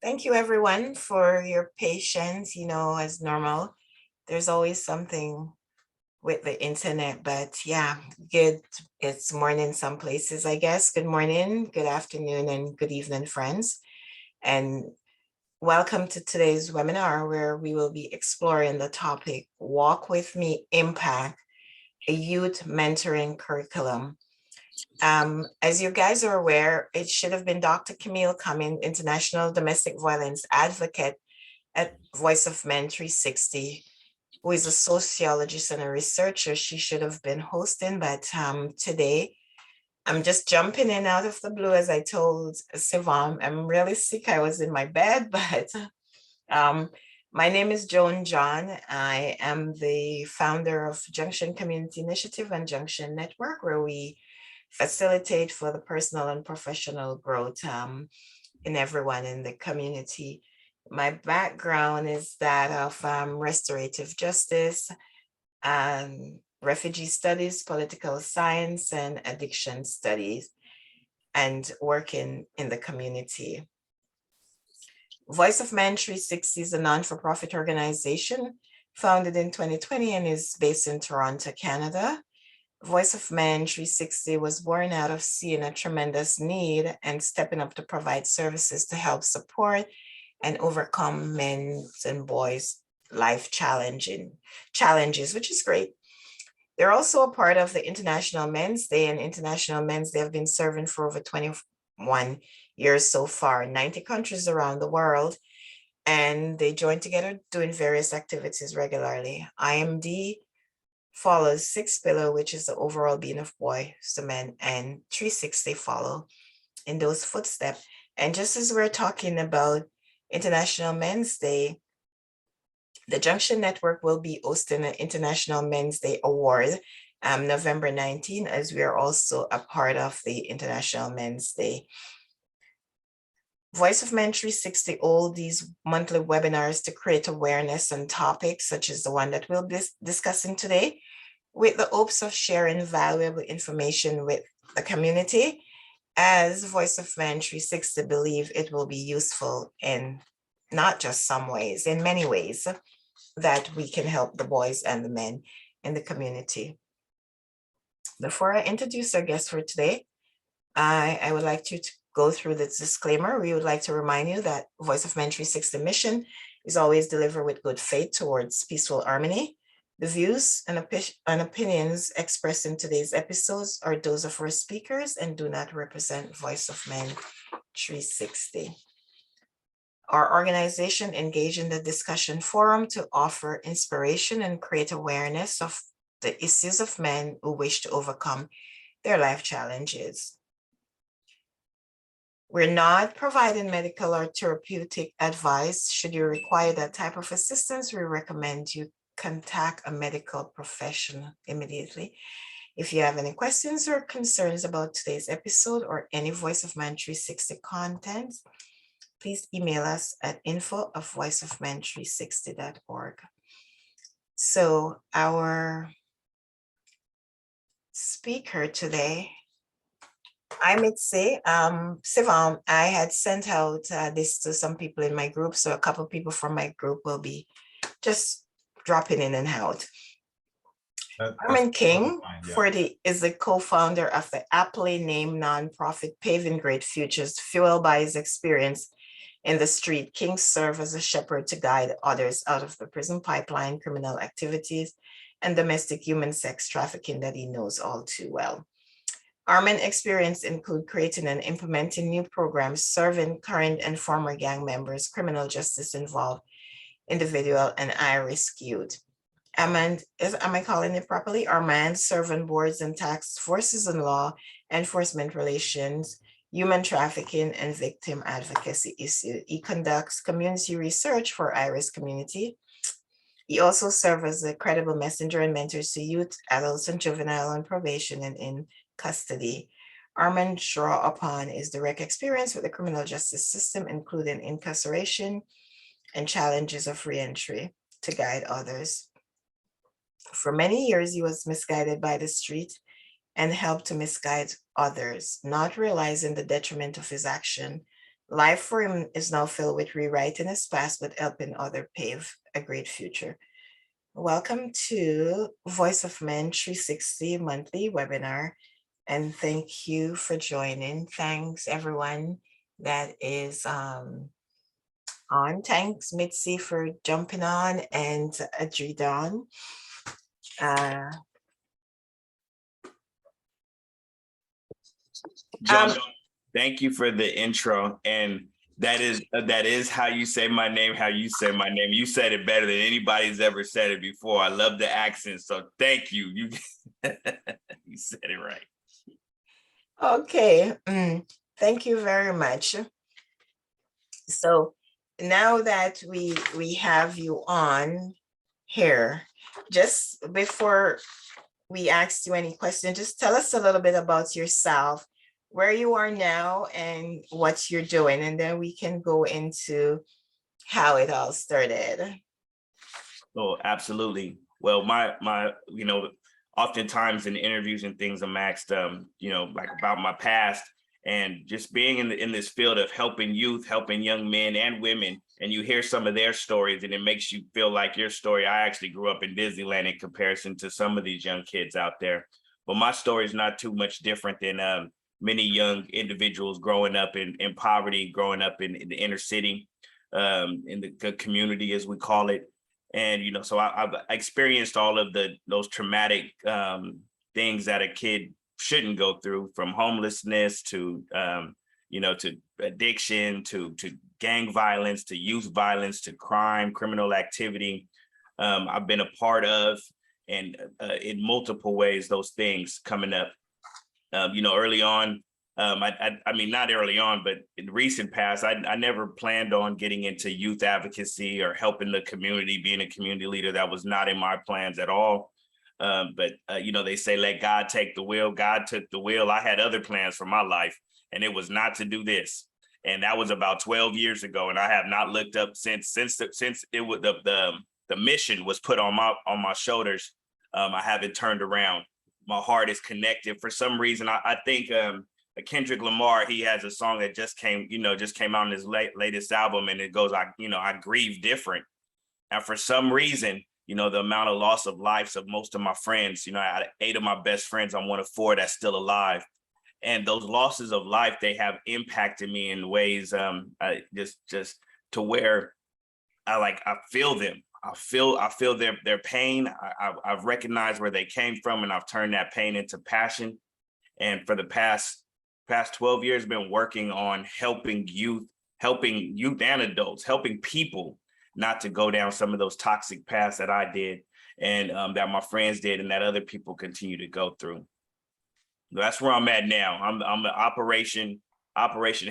Thank you, everyone, for your patience. As normal, there's always something with the internet, but yeah, good. It's morning some places, I guess. Good morning, good afternoon, and good evening, friends. And welcome to today's webinar where we will be exploring the topic Walk With Me Impact, a youth mentoring curriculum. As you guys are aware, it should have been Dr. Camille Cummings, international domestic violence advocate at Voice of Men 360, who is a sociologist and a researcher. She should have been hosting, but today I'm just jumping in out of the blue. As I told Sivam, I'm really sick. I was in my bed, but um, my name is Joan John. I am the founder of Junction Community Initiative and Junction Network, where we facilitate for the personal and professional growth in everyone in the community. My background is that of restorative justice, refugee studies, political science, and addiction studies, and working in the community. Voice of Man 360 is a non-for-profit organization founded in 2020 and is based in Toronto, Canada. Voice of Man 360 was born out of seeing a tremendous need and stepping up to provide services to help support and overcome men's and boys' life challenges, which is great. They're also a part of the International Men's Day, and International Men's Day have been serving for over 21 years so far, 90 countries around the world, and they join together doing various activities regularly. IMD follows 6 Pillar, which is the overall being of boys to men, and 360 follow in those footsteps. And just as we're talking about International Men's Day, the Junction Network will be hosting an International Men's Day Award November 19, as we are also a part of the International Men's Day. Voice of Men 360 hold these monthly webinars to create awareness on topics such as the one that we'll be discussing today, with the hopes of sharing valuable information with the community, as Voice of Men 360 believe it will be useful in not just some ways, in many ways, that we can help the boys and the men in the community. Before I introduce our guest for today, I would like to go through this disclaimer. We would like to remind you that Voice of Men 360 mission is always delivered with good faith towards peaceful harmony. The views and opinions expressed in today's episodes are those of our speakers and do not represent Voice of Men 360. Our organization engaged in the discussion forum to offer inspiration and create awareness of the issues of men who wish to overcome their life challenges. We're not providing medical or therapeutic advice. Should you require that type of assistance, we recommend you contact a medical professional immediately. If you have any questions or concerns about today's episode or any Voice of Man 360 content, please email us at info@voiceofmen360.org. So our speaker today, I might say, Sivam, I had sent out this to some people in my group, so a couple of people from my group will be just dropping in and out. Armand King is the co-founder of the aptly named nonprofit Paving Great Futures. Fueled by his experience in the street, King served as a shepherd to guide others out of the prison pipeline, criminal activities, and domestic human sex trafficking that he knows all too well. Armand's experience include creating and implementing new programs serving current and former gang members, criminal justice involved individual, and high-risk youth. Armand, am I calling it properly? Armand serves on boards and task forces and law enforcement relations, human trafficking, and victim advocacy issues. He conducts community research for high-risk community. He also serves as a credible messenger and mentors to youth, adults, and juvenile on probation and in custody. Armand draw upon his direct experience with the criminal justice system, including incarceration and challenges of reentry, to guide others. For many years, he was misguided by the street and helped to misguide others, not realizing the detriment of his action Life for him is now filled with rewriting his past, but helping others pave a great future. Welcome to Voice of Men 360 monthly webinar, and thank you for joining. Thanks everyone that is on. Thanks Mitzi for jumping on, and Adridan. John, thank you for the intro, and that is how you say my name. How you say my name. You said it better than anybody's ever said it before. I love the accent, so thank you. You you said it right. Okay, thank you very much. So now that we have you on here, just before we ask you any question, just tell us a little bit about yourself, where you are now and what you're doing, and then we can go into how it all started. Oh, absolutely. Well, my oftentimes in interviews and things, I'm asked, like about my past, and just being in this field of helping youth, helping young men and women, and you hear some of their stories, and it makes you feel like your story. I actually grew up in Disneyland in comparison to some of these young kids out there, but my story is not too much different than many young individuals growing up in poverty, growing up in the inner city, in the community, as we call it. And, so I've experienced all of those traumatic things that a kid shouldn't go through, from homelessness to, to addiction, to gang violence, to youth violence, to crime, criminal activity. I've been a part of, and in multiple ways, those things coming up. Early on, I mean, not early on, but in the recent past, I never planned on getting into youth advocacy or helping the community, being a community leader. That was not in my plans at all. But they say, let God take the wheel. God took the wheel. I had other plans for my life, and it was not to do this. And that was about 12 years ago. And I have not looked up since it was the mission was put on my shoulders. I haven't turned around. My heart is connected. For some reason, I think Kendrick Lamar, he has a song that just came out on his latest album, and it goes, I grieve different. And for some reason, the amount of loss of lives of most of my friends, out of 8 of my best friends, I'm one of 4 that's still alive. And those losses of life, they have impacted me in ways just to where I feel them. I feel their pain. I've recognized where they came from, and I've turned that pain into passion. And for the past 12 years, been working on helping youth and adults, helping people not to go down some of those toxic paths that I did, and that my friends did, and that other people continue to go through. That's where I'm at now. I'm an operation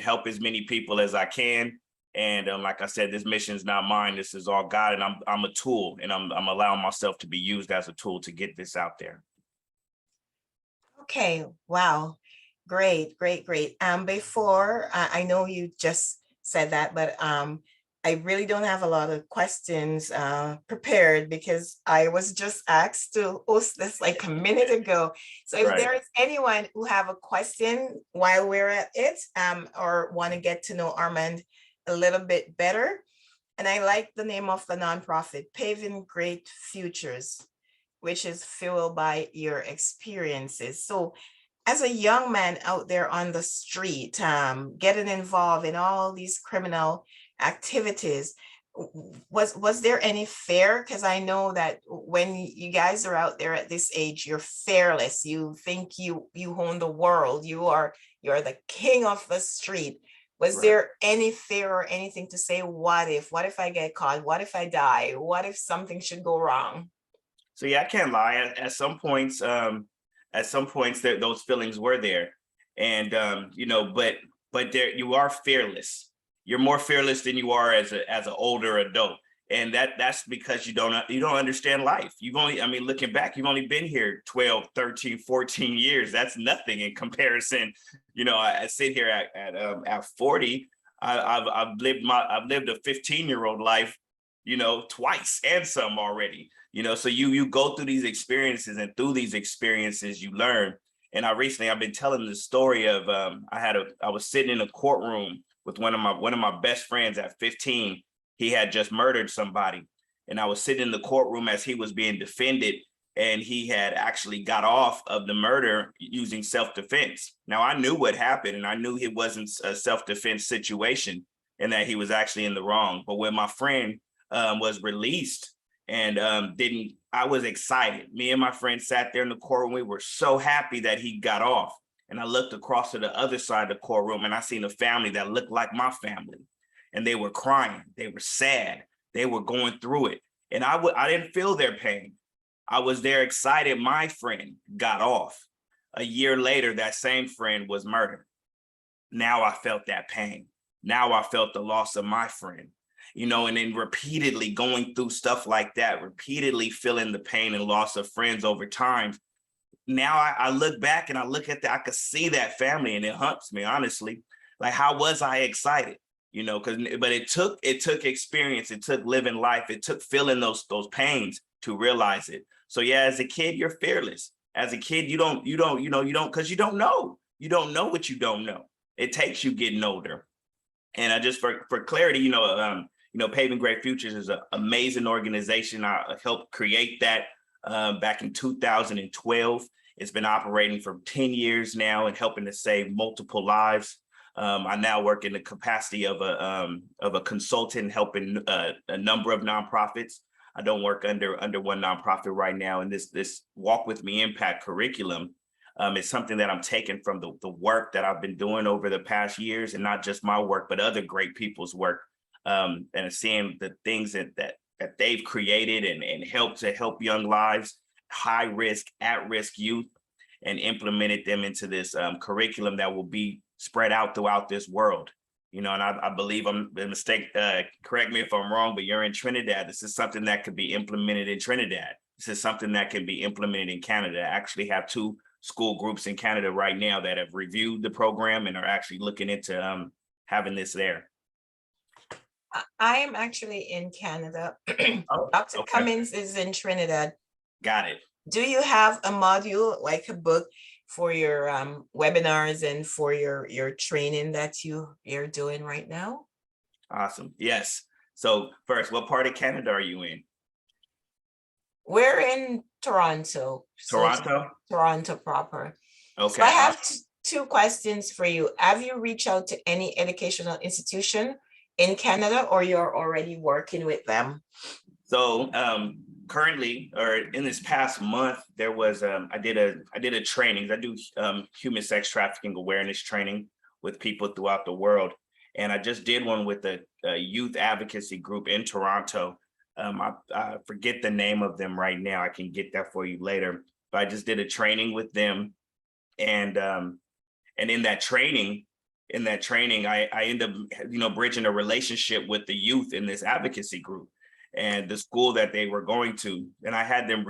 help as many people as I can. And like I said, this mission is not mine. This is all God, and I'm a tool, and I'm allowing myself to be used as a tool to get this out there. Okay, wow, great. Before, I know you just said that, but I really don't have a lot of questions prepared, because I was just asked to host this like a minute ago. So if there is anyone who have a question while we're at it, or want to get to know Armand a little bit better, and I like the name of the nonprofit, Paving Great Futures, which is fueled by your experiences. So as a young man out there on the street, getting involved in all these criminal activities, was there any fear? Because I know that when you guys are out there at this age, you're fearless. You think you own the world. You're the king of the street. Was there any fear or anything to say, what if I get caught? What if I die? What if something should go wrong? So yeah, I can't lie. At some points, those feelings were there, and but there you are fearless. You're more fearless than you are as an older adult, and that's because you don't understand life. Looking back, you've only been here 12, 13, 14 years. That's nothing in comparison. I sit here at 40. I've lived a 15-year-old life, twice and some already. So you go through these experiences, and through these experiences you learn. And I've been telling the story of I was sitting in a courtroom with one of my best friends at 15. He had just murdered somebody. And I was sitting in the courtroom as he was being defended, and he had actually got off of the murder using self-defense. Now, I knew what happened, and I knew it wasn't a self-defense situation and that he was actually in the wrong. But when my friend was released and I was excited. Me and my friend sat there in the courtroom. We were so happy that he got off. And I looked across to the other side of the courtroom, and I seen a family that looked like my family. And they were crying. They were sad. They were going through it. And I didn't feel their pain. I was there excited. My friend got off. A year later, that same friend was murdered. Now I felt that pain. Now I felt the loss of my friend, and then repeatedly going through stuff like that, repeatedly feeling the pain and loss of friends over time. Now I look back and I look at that, I could see that family, and it haunts me, honestly. Like, how was I excited? But it took experience, it took living life, it took feeling those pains to realize it. So yeah, as a kid, you're fearless. As a kid, you don't, because you don't know what you don't know. It takes you getting older. And I just, for clarity, Paving Great Futures is an amazing organization. I helped create that back in 2012. It's been operating for 10 years now and helping to save multiple lives. I now work in the capacity of a consultant, helping a number of nonprofits. I don't work under one nonprofit right now. And this Walk With Me Impact curriculum is something that I'm taking from the work that I've been doing over the past years, and not just my work, but other great people's work, and seeing the things that they've created and helped to help young lives, high risk, at risk youth, and implemented them into this curriculum that will be spread out throughout this world. And I believe I'm a mistake. Correct me if I'm wrong, but you're in Trinidad. This is something that could be implemented in Trinidad. This is something that can be implemented in Canada. I actually have 2 school groups in Canada right now that have reviewed the program and are actually looking into having this there. I am actually in Canada. Oh, Dr. okay. Cummings is in Trinidad. Got it. Do you have a module, like a book, for your webinars and for your training that you're doing right now? Awesome. Yes. So first, what part of Canada are you in? We're in Toronto. Toronto? Toronto proper. Okay. So I have 2 questions for you. Have you reached out to any educational institution in Canada, or you're already working with them? So currently, or in this past month, there was I did a training. I do human sex trafficking awareness training with people throughout the world, and I just did one with a youth advocacy group in Toronto. I forget the name of them right now. I can get that for you later. But I just did a training with them, and in that training, I end up bridging a relationship with the youth in this advocacy group and the school that they were going to. And I had them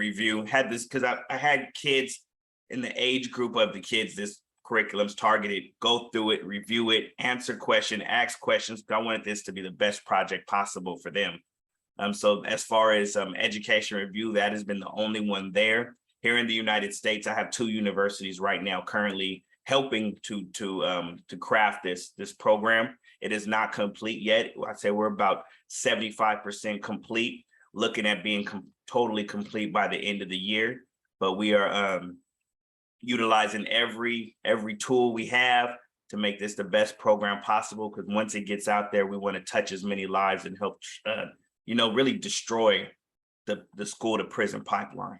had this because I had kids in the age group of the kids this curriculum's targeted, go through it, review it, answer questions, ask questions. I wanted this to be the best project possible for them. So as far as education review, that has been the only one there. Here in the United States, I have 2 universities right now currently helping to craft this program. It is not complete yet. I'd say we're about 75% complete, looking at being totally complete by the end of the year. But we are utilizing every tool we have to make this the best program possible, because once it gets out there, we want to touch as many lives and help really destroy the school to prison pipeline.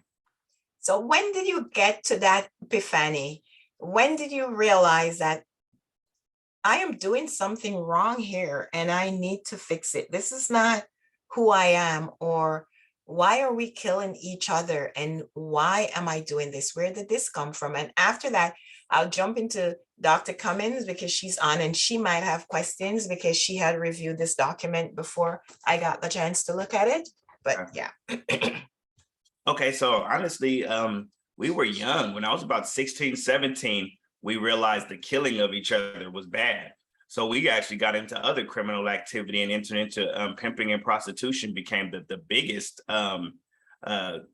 So when did you get to that epiphany? When did you realize that I am doing something wrong here and I need to fix it? This is not who I am, or why are we killing each other? And why am I doing this? Where did this come from? And after that, I'll jump into Dr. Cummings, because she's on and she might have questions because she had reviewed this document before I got the chance to look at it. But yeah. Okay, so honestly, we were young. When I was about 16, 17, we realized the killing of each other was bad. So we actually got into other criminal activity and entered into pimping and prostitution became the biggest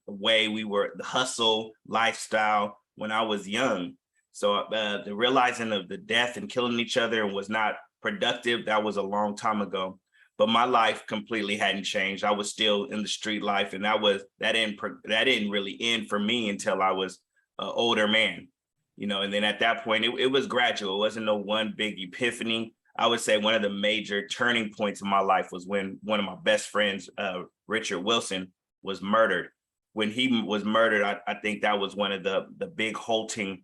way we were, the hustle lifestyle when I was young. So the realizing of the death and killing each other was not productive. That was a long time ago, but my life completely hadn't changed. I was still in the street life, and that didn't really end for me until I was an older man, and then at that point it was gradual. It wasn't no one big epiphany. I would say one of the major turning points in my life was when one of my best friends, Richard Wilson, was murdered. When he was murdered, I think that was one of the big haltings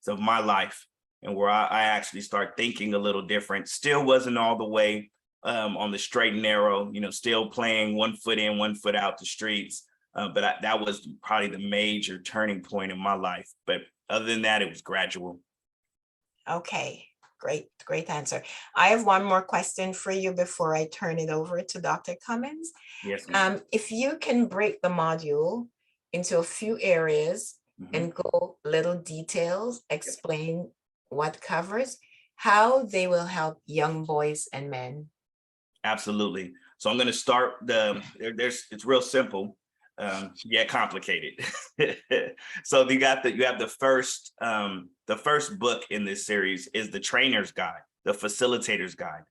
of my life, and where I actually start thinking a little different. Still wasn't all the way on the straight and narrow, still playing 1 foot in, 1 foot out the streets. But that was probably the major turning point in my life. But other than that, it was gradual. Okay, great answer. I have one more question for you before I turn it over to Dr. Cummings. Yes, ma'am. If you can break the module into a few areas and go little details, explain what covers, how they will help young boys and men. Absolutely. So I'm going to start it's real simple, yet complicated. So you have the first book in this series is the trainer's guide, the facilitator's guide.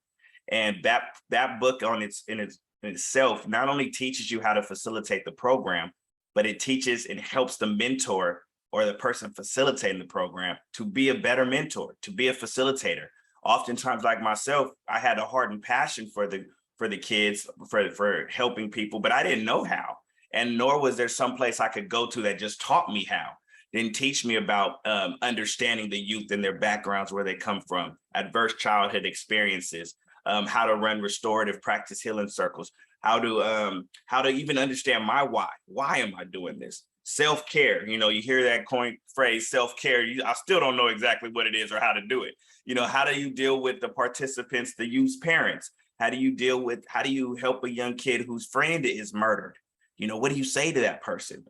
And that book in itself not only teaches you how to facilitate the program, but it teaches and helps the mentor or the person facilitating the program to be a better mentor, to be a facilitator. Oftentimes, like myself, I had a heart and passion for the kids, for helping people, but I didn't know how. And nor was there some place I could go to that just taught me how, didn't teach me about understanding the youth and their backgrounds, where they come from, adverse childhood experiences, how to run restorative practice healing circles, how to even understand my why. Why am I doing this? Self-care, you hear that coin phrase, self-care. I still don't know exactly what it is or how to do it. How do you deal with the participants, the youth's parents? How do you help a young kid whose friend is murdered? What do you say to that person?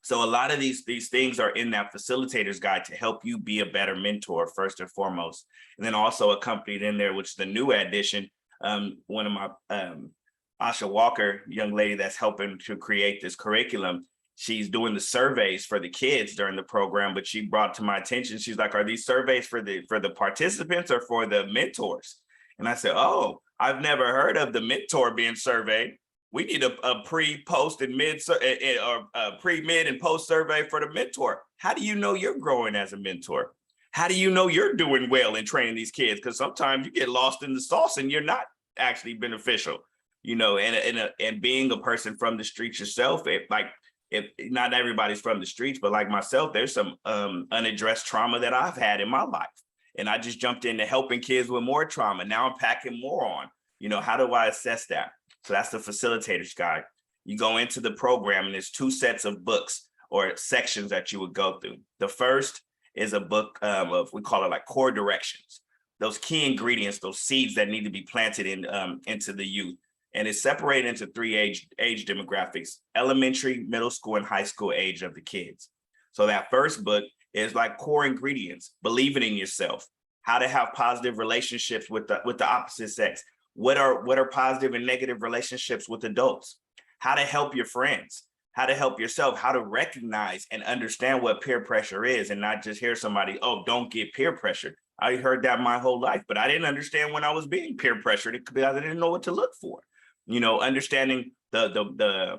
So a lot of these things are in that facilitator's guide to help you be a better mentor, first and foremost. And then also accompanied in there, which is the new addition, one of my Asha Walker, young lady that's helping to create this curriculum, she's doing the surveys for the kids during the program, but she brought to my attention, she's like, are these surveys for the participants or for the mentors? And I said, oh, I've never heard of the mentor being surveyed. We need a pre, post, and mid, or pre, mid, and post survey for the mentor. How do you know you're growing as a mentor? How do you know you're doing well in training these kids? Because sometimes you get lost in the sauce and you're not actually beneficial, and being a person from the streets yourself, if not everybody's from the streets, but like myself, there's some unaddressed trauma that I've had in my life. And I just jumped into helping kids with more trauma. Now I'm packing more on. How do I assess that? So that's the facilitator's guide. You go into the program and there's 2 sets of books or sections that you would go through. The first is a book of, we call it like core directions, those key ingredients, those seeds that need to be planted into the youth. And it's separated into 3 age demographics: elementary, middle school, and high school age of the kids. So that first book is like core ingredients: believing in yourself, how to have positive relationships with the opposite sex, what are positive and negative relationships with adults, how to help your friends, how to help yourself, how to recognize and understand what peer pressure is, and not just hear somebody, oh, don't get peer pressured. I heard that my whole life, but I didn't understand when I was being peer pressured because I didn't know what to look for. Understanding the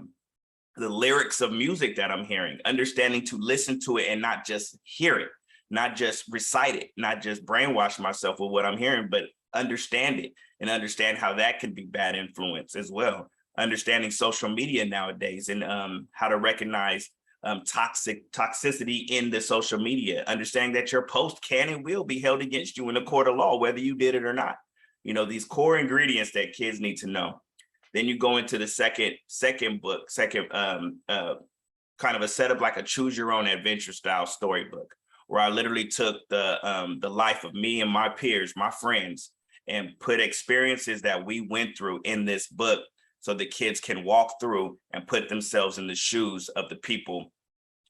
lyrics of music that I'm hearing, understanding to listen to it and not just hear it, not just recite it, not just brainwash myself with what I'm hearing, but understand it and understand how that can be bad influence as well. Understanding social media nowadays and how to recognize toxicity in the social media, understanding that your post can and will be held against you in a court of law, whether you did it or not. These core ingredients that kids need to know. Then you go into the second book, kind of a setup like a choose your own adventure style storybook, where I literally took the life of me and my peers, my friends, and put experiences that we went through in this book so the kids can walk through and put themselves in the shoes of the people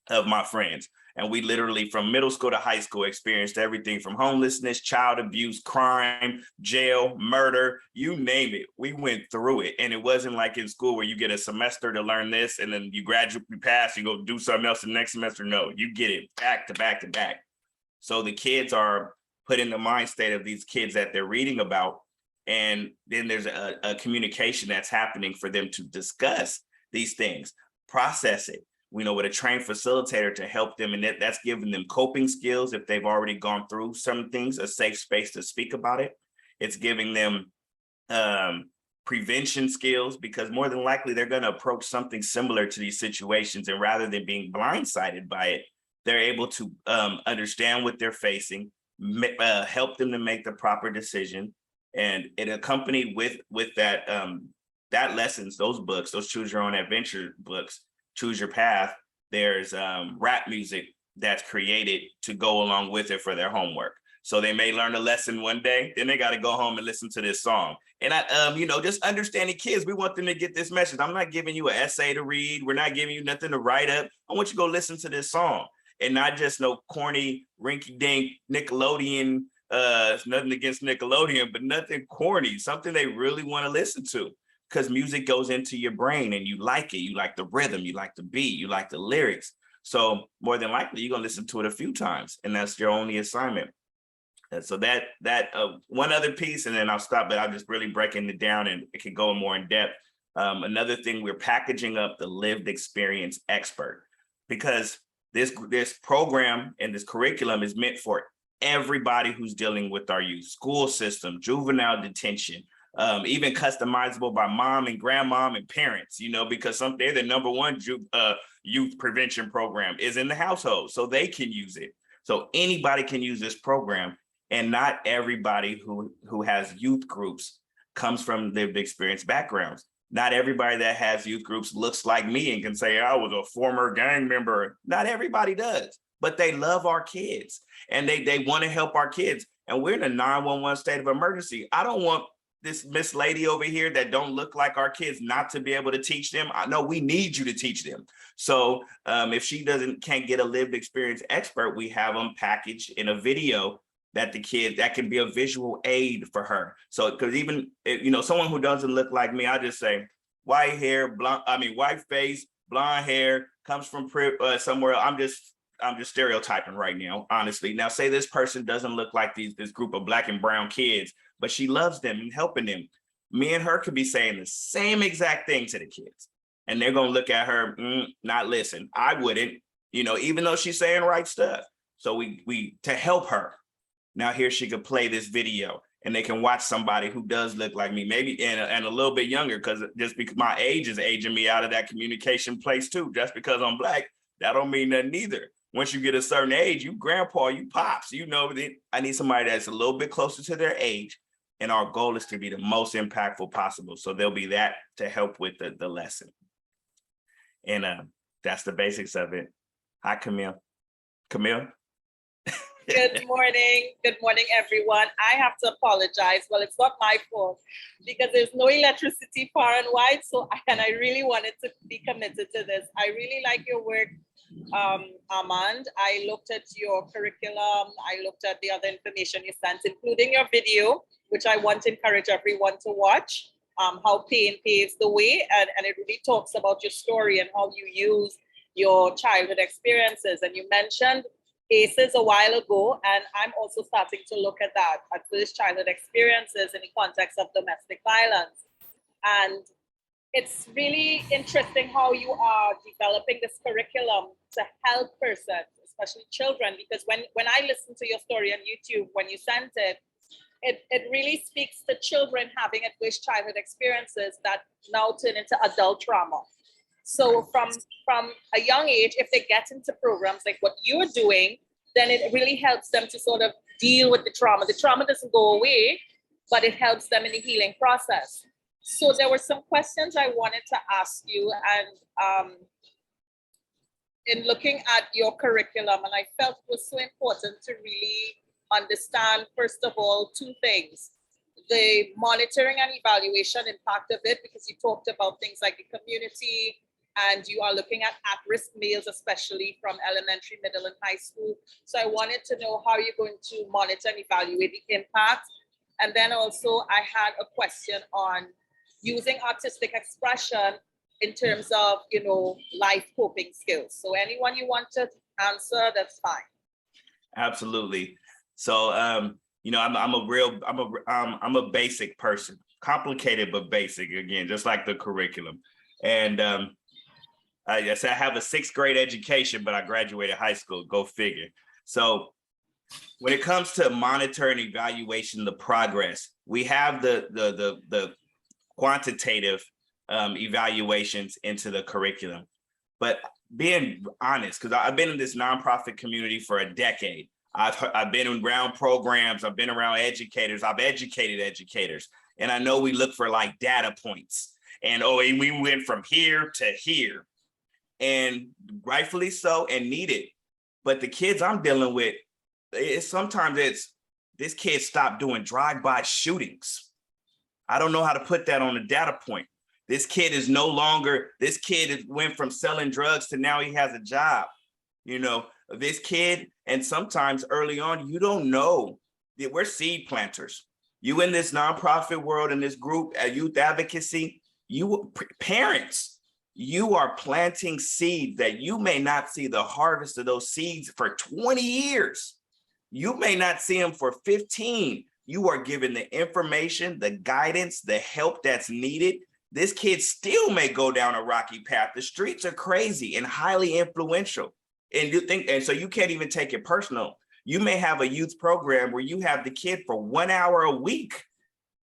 of my friends. And we literally, from middle school to high school, experienced everything from homelessness, child abuse, crime, jail, murder, you name it. We went through it. And it wasn't like in school where you get a semester to learn this and then you graduate, you pass, you go do something else the next semester. No, you get it back to back to back. So the kids are put in the mind state of these kids that they're reading about And then there's a communication that's happening for them to discuss these things, process it, with a trained facilitator to help them. And that's giving them coping skills if they've already gone through some things, a safe space to speak about it. It's giving them prevention skills, because more than likely they're going to approach something similar to these situations. And rather than being blindsided by it, they're able to understand what they're facing, help them to make the proper decision. And it accompanied with that that lessons, those books, those choose your own adventure books, choose your path. There's rap music that's created to go along with it for their homework. So they may learn a lesson one day, then they got to go home and listen to this song. And just understanding kids, we want them to get this message. I'm not giving you an essay to read. We're not giving you nothing to write up. I want you to go listen to this song, and not just no corny, rinky-dink Nickelodeon. Nothing against Nickelodeon, but nothing corny, something they really want to listen to, because music goes into your brain and you like it. You like the rhythm, you like the beat, you like the lyrics. So more than likely, you're going to listen to it a few times, and that's your only assignment. And so that one other piece, and then I'll stop, but I'm just really breaking it down and it can go more in depth. Another thing, we're packaging up the lived experience expert, because this program and this curriculum is meant for everybody who's dealing with our youth, school system, juvenile detention, even customizable by mom and grandmom and parents, because they're the number one youth prevention program is in the household, so they can use it. So anybody can use this program, and not everybody who has youth groups comes from lived experience backgrounds. Not everybody that has youth groups looks like me and can say, I was a former gang member. Not everybody does, but they love our kids and they want to help our kids. And we're in a 911 state of emergency. I don't want this Miss Lady over here that don't look like our kids not to be able to teach them. I know we need you to teach them. So if she can't get a lived experience expert, we have them packaged in a video that that can be a visual aid for her. So, because even someone who doesn't look like me, I just say white hair, white face, blonde hair, comes from somewhere. I'm just stereotyping right now, honestly. Now, say this person doesn't look like this group of Black and brown kids, but she loves them and helping them. Me and her could be saying the same exact thing to the kids, and they're gonna look at her, not listen. I wouldn't, even though she's saying right stuff. So we to help her. Now here she could play this video, and they can watch somebody who does look like me, maybe and a little bit younger, because just because my age is aging me out of that communication place too. Just because I'm Black, that don't mean nothing either. Once you get a certain age, you grandpa, you pops, I need somebody that's a little bit closer to their age. And our goal is to be the most impactful possible. So there'll be that to help with the lesson. And that's the basics of it. Hi, Camille. Camille? Good morning. Good morning, everyone. I have to apologize. Well, it's not my fault because there's no electricity far and wide. And I really wanted to be committed to this. I really like your work, Armand. I looked at your curriculum. I looked at the other information you sent, including your video, which I want to encourage everyone to watch, how pain paves the way. And it really talks about your story and how you use your childhood experiences. And you mentioned ACEs a while ago, and I'm also starting to look at that, at first childhood experiences in the context of domestic violence. And it's really interesting how you are developing this curriculum to help persons, especially children, because when I listened to your story on YouTube, when you sent it, it really speaks to children having adverse childhood experiences that now turn into adult trauma. So from a young age, if they get into programs like what you're doing, then it really helps them to sort of deal with the trauma. The trauma doesn't go away, but it helps them in the healing process. So there were some questions I wanted to ask you, and in looking at your curriculum, and I felt it was so important to really understand, first of all, two things: the monitoring and evaluation impact of it, because you talked about things like the community, and you are looking at at-risk males, especially from elementary, middle, and high school. So I wanted to know how you're going to monitor and evaluate the impact. And then also I had a question on using artistic expression in terms of, life coping skills. So anyone you want to answer, that's fine. Absolutely. So You know, I'm a basic person, complicated but basic. Again, just like the curriculum. And I guess I have a 6th grade education, but I graduated high school. Go figure. So when it comes to monitoring and evaluation, the progress, we have the quantitative evaluations into the curriculum. But being honest, because I've been in this nonprofit community for a decade. I've been around programs, I've been around educators, I've educated educators, and I know we look for like data points. And we went from here to here, and rightfully so and needed. But the kids I'm dealing with, sometimes this kid stopped doing drive-by shootings. I don't know how to put that on a data point. This kid went from selling drugs to now he has a job. You know, this kid, and sometimes early on, you don't know that we're seed planters. You in this nonprofit world, in this group at youth advocacy, parents, you are planting seeds that you may not see the harvest of those seeds for 20 years. You may not see them for 15. You are given the information, the guidance, the help that's needed. This kid still may go down a rocky path. The streets are crazy and highly influential. And so you can't even take it personal. You may have a youth program where you have the kid for 1 hour a week.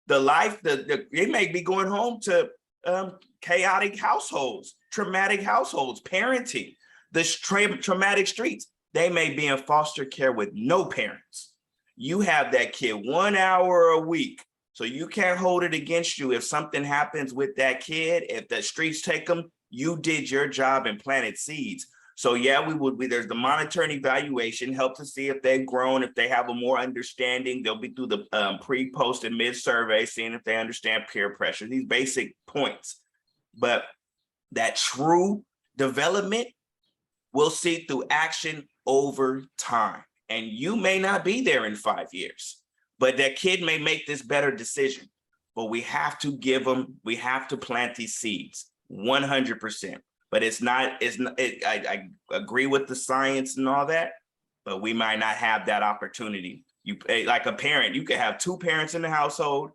It may be going home to chaotic households, traumatic households, parenting, the traumatic streets. They may be in foster care with no parents. You have that kid 1 hour a week. So you can't hold it against you if something happens with that kid. If the streets take them, you did your job and planted seeds. So yeah, there's the monitoring evaluation, help to see if they've grown, if they have a more understanding. They'll be through the pre, post, and mid survey, seeing if they understand peer pressure, these basic points. But that true development we'll see through action over time. And you may not be there in 5 years, but that kid may make this better decision. But we have to plant these seeds 100%. But I agree with the science and all that, but we might not have that opportunity. Like a parent, you can have 2 parents in the household,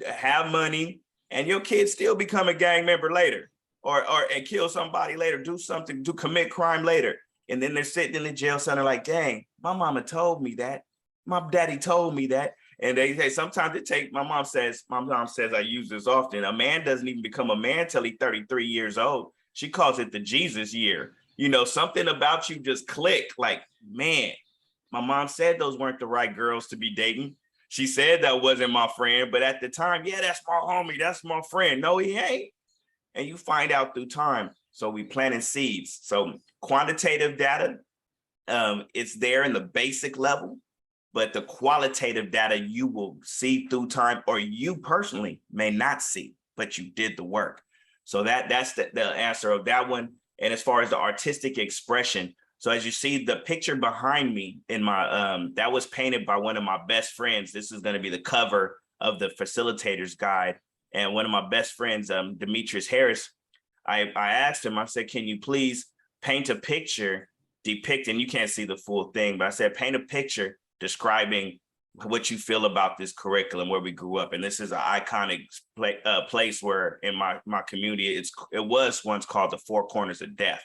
have money, and your kid still become a gang member later, or kill somebody later, do commit crime later. And then they're sitting in the jail center like, dang, my mama told me that. My daddy told me that. And they say sometimes my mom says, I use this often, a man doesn't even become a man till he's 33 years old. She calls it the Jesus year. You know, something about you just clicked, like, man, my mom said those weren't the right girls to be dating. She said that wasn't my friend, but at the time, yeah, that's my homie, that's my friend. No, he ain't. And you find out through time. So we planted seeds. So quantitative data, it's there in the basic level, but the qualitative data you will see through time, or you personally may not see, but you did the work. So that's the answer of that one. And as far as the artistic expression, so as you see the picture behind me in my, that was painted by one of my best friends. This is going to be the cover of the facilitator's guide. And one of my best friends, Demetrius Harris, I asked him, I said, can you please paint a picture depicting, you can't see the full thing, but I said, paint a picture describing what you feel about this curriculum where we grew up. And this is an iconic place where in my community, it was once called the Four Corners of Death.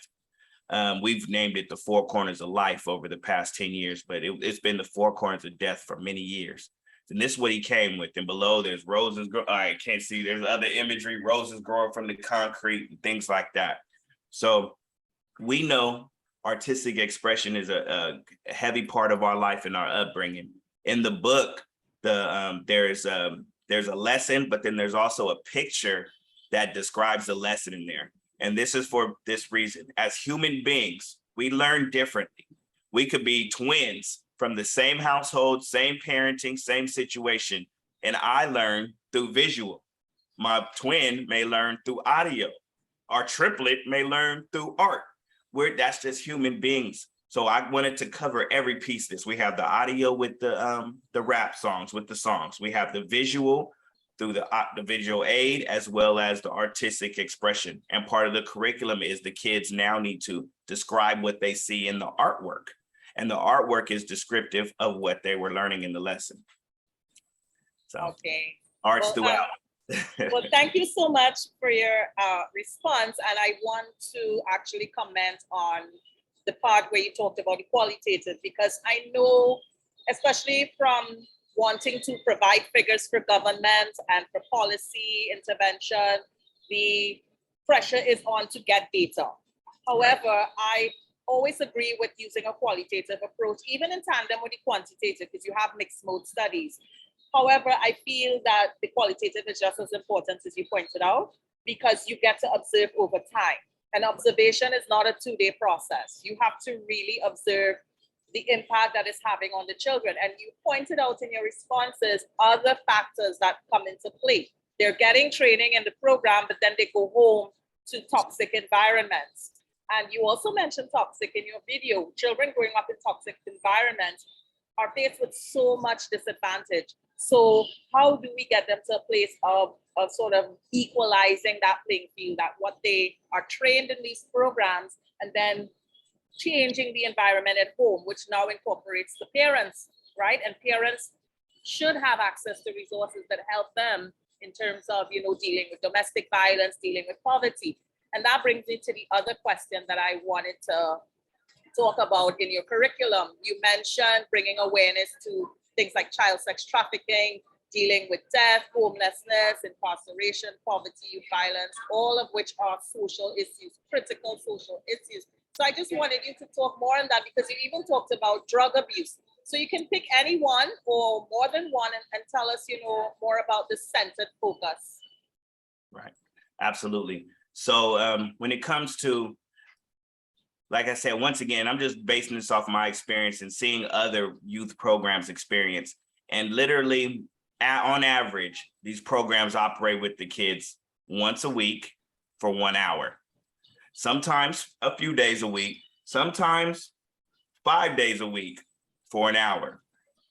We've named it the Four Corners of Life over the past 10 years, but it's been the Four Corners of Death for many years. And this is what he came with. And below there's roses, I can't see, there's other imagery, roses growing from the concrete and things like that. So we know artistic expression is a heavy part of our life and our upbringing. In the book, there's a lesson, but then there's also a picture that describes the lesson in there. And this is for this reason. As human beings, we learn differently. We could be twins from the same household, same parenting, same situation. And I learn through visual. My twin may learn through audio. Our triplet may learn through art. That's just human beings. So I wanted to cover every piece of this. We have the audio with the rap songs, with the songs. We have the visual through the visual aid, as well as the artistic expression. And part of the curriculum is the kids now need to describe what they see in the artwork. and the artwork is descriptive of what they were learning in the lesson. So Okay. arts Well, throughout. Well, thank you so much for your response. And I want to actually comment on the part where you talked about the qualitative, because I know, especially from wanting to provide figures for government and for policy intervention, the pressure is on to get data. However, I always agree with using a qualitative approach, even in tandem with the quantitative, because you have mixed mode studies. However, I feel that the qualitative is just as important as you pointed out, because you get to observe over time. And observation is not a 2-day process. You have to really observe the impact that it's having on the children. And you pointed out in your responses other factors that come into play. They're getting training in the program, but then they go home to toxic environments. And you also mentioned toxic in your video. Children growing up in toxic environments are faced with so much disadvantage. So how do we get them to a place of sort of equalizing that playing field, that what they are trained in these programs, and then changing the environment at home, which now incorporates the parents, right? And parents should have access to resources that help them in terms of, dealing with domestic violence, dealing with poverty. And that brings me to the other question that I wanted to talk about in your curriculum. You mentioned bringing awareness to things like child sex trafficking, dealing with death, homelessness, incarceration, poverty, youth violence, all of which are social issues, critical social issues. So I just wanted you to talk more on that, because you even talked about drug abuse. So you can pick any one or more than one and tell us, more about the centered focus. Right, absolutely. So when it comes to, like I said, once again, I'm just basing this off my experience and seeing other youth programs experience. And literally, on average, these programs operate with the kids once a week for 1 hour. Sometimes a few days a week, sometimes 5 days a week for an hour.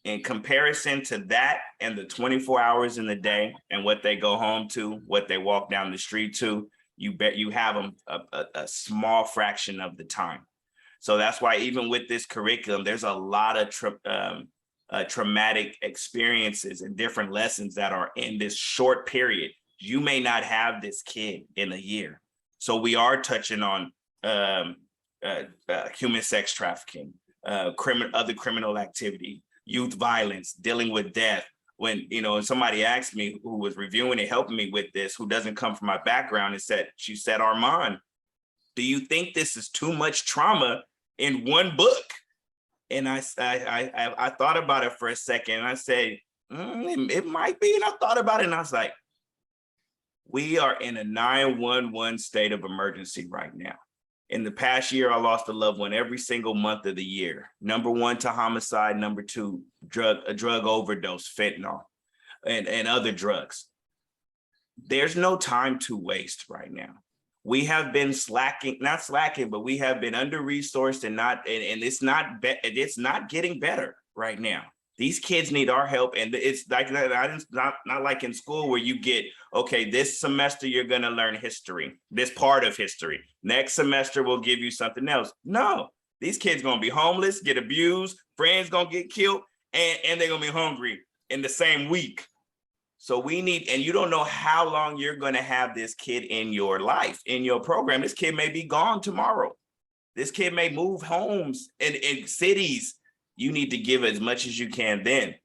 In comparison to that and the 24 hours in the day and what they go home to, what they walk down the street to, you bet you have them a small fraction of the time. So that's why even with this curriculum, there's a lot of traumatic experiences and different lessons that are in this short period. You may not have this kid in a year. So we are touching on human sex trafficking, other criminal activity, youth violence, dealing with death. When, somebody asked me, who was reviewing and helping me with this, who doesn't come from my background, and she said, Armand, do you think this is too much trauma in one book? And I thought about it for a second, and I said, it might be. And I thought about it, and I was like, we are in a 911 state of emergency right now. In the past year, I lost a loved one every single month of the year. Number 1 to homicide, number 2, drug overdose, fentanyl, and other drugs. There's no time to waste right now. We have been not slacking, but we have been under-resourced and it's not getting better right now. These kids need our help, and it's like not like in school where you get, okay, this semester you're going to learn history, this part of history. Next semester we'll give you something else. No, these kids going to be homeless, get abused, friends going to get killed, and they're going to be hungry in the same week. So we need, and you don't know how long you're going to have this kid in your life, in your program. This kid may be gone tomorrow. This kid may move homes in cities. You need to give as much as you can then.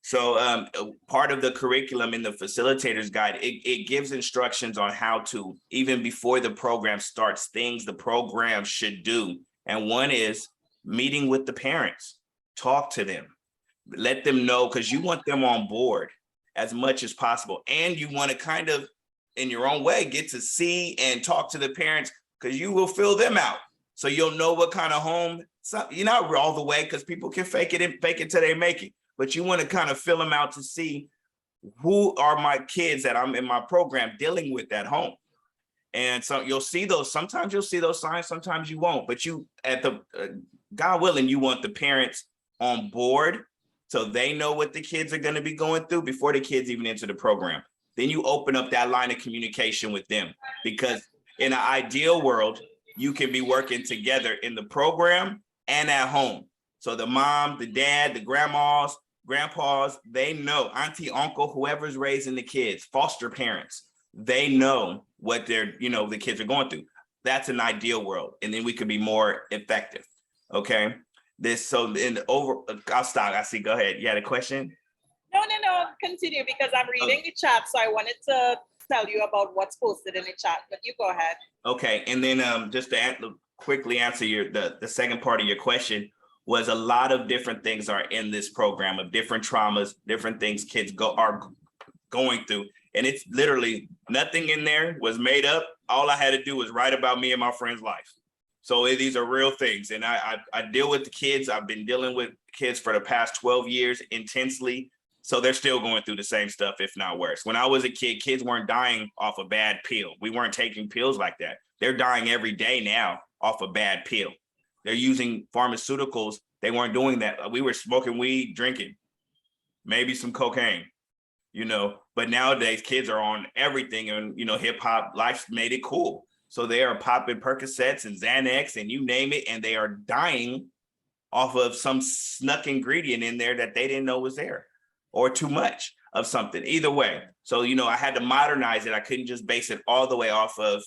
So part of the curriculum in the facilitator's guide, it gives instructions on how to, even before the program starts, things the program should do. And one is meeting with the parents, talk to them, let them know, because you want them on board as much as possible. And you want to kind of, in your own way, get to see and talk to the parents, because you will fill them out. So you'll know what kind of home. So you're not all the way, because people can fake it till they make it. But you want to kind of fill them out to see who are my kids that I'm in my program dealing with at home. And so you'll see those. Sometimes you'll see those signs, sometimes you won't. But you, at the God willing, you want the parents on board so they know what the kids are going to be going through before the kids even enter the program. Then you open up that line of communication with them, because in an ideal world, you can be working together in the program and at home. So the mom, the dad, the grandmas, grandpas, they know, auntie, uncle, whoever's raising the kids, foster parents, they know what the kids are going through. That's an ideal world. And then we could be more effective. Okay. I'll stop. I see. Go ahead. You had a question? No. Continue, because I'm reading the chat. So I wanted to tell you about what's posted in the chat, but you go ahead. Okay. And then just to quickly answer the second part of your question, was a lot of different things are in this program, of different traumas, different things kids are going through. And it's literally nothing in there was made up. All I had to do was write about me and my friend's life. So these are real things. And I deal with the kids. I've been dealing with kids for the past 12 years intensely. So they're still going through the same stuff, if not worse. When I was a kid, kids weren't dying off a bad pill. We weren't taking pills like that. They're dying every day now off a bad pill. They're using pharmaceuticals. They weren't doing that. We were smoking weed, drinking, maybe some cocaine, but nowadays kids are on everything, and, hip hop life made it cool. So they are popping Percocets and Xanax and you name it, and they are dying off of some snuck ingredient in there that they didn't know was there, or too much of something. Either way. So, I had to modernize it. I couldn't just base it all the way off of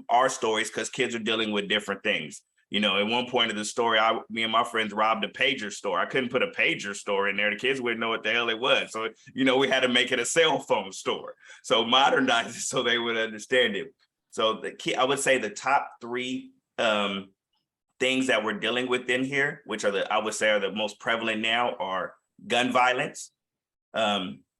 our stories, because kids are dealing with different things. At one point of the story, me and my friends robbed a pager store. I couldn't put a pager store in there. The kids wouldn't know what the hell it was. So, we had to make it a cell phone store. So modernize it so they would understand it. So I would say the top three things that we're dealing with in here, which are the most prevalent now, are gun violence,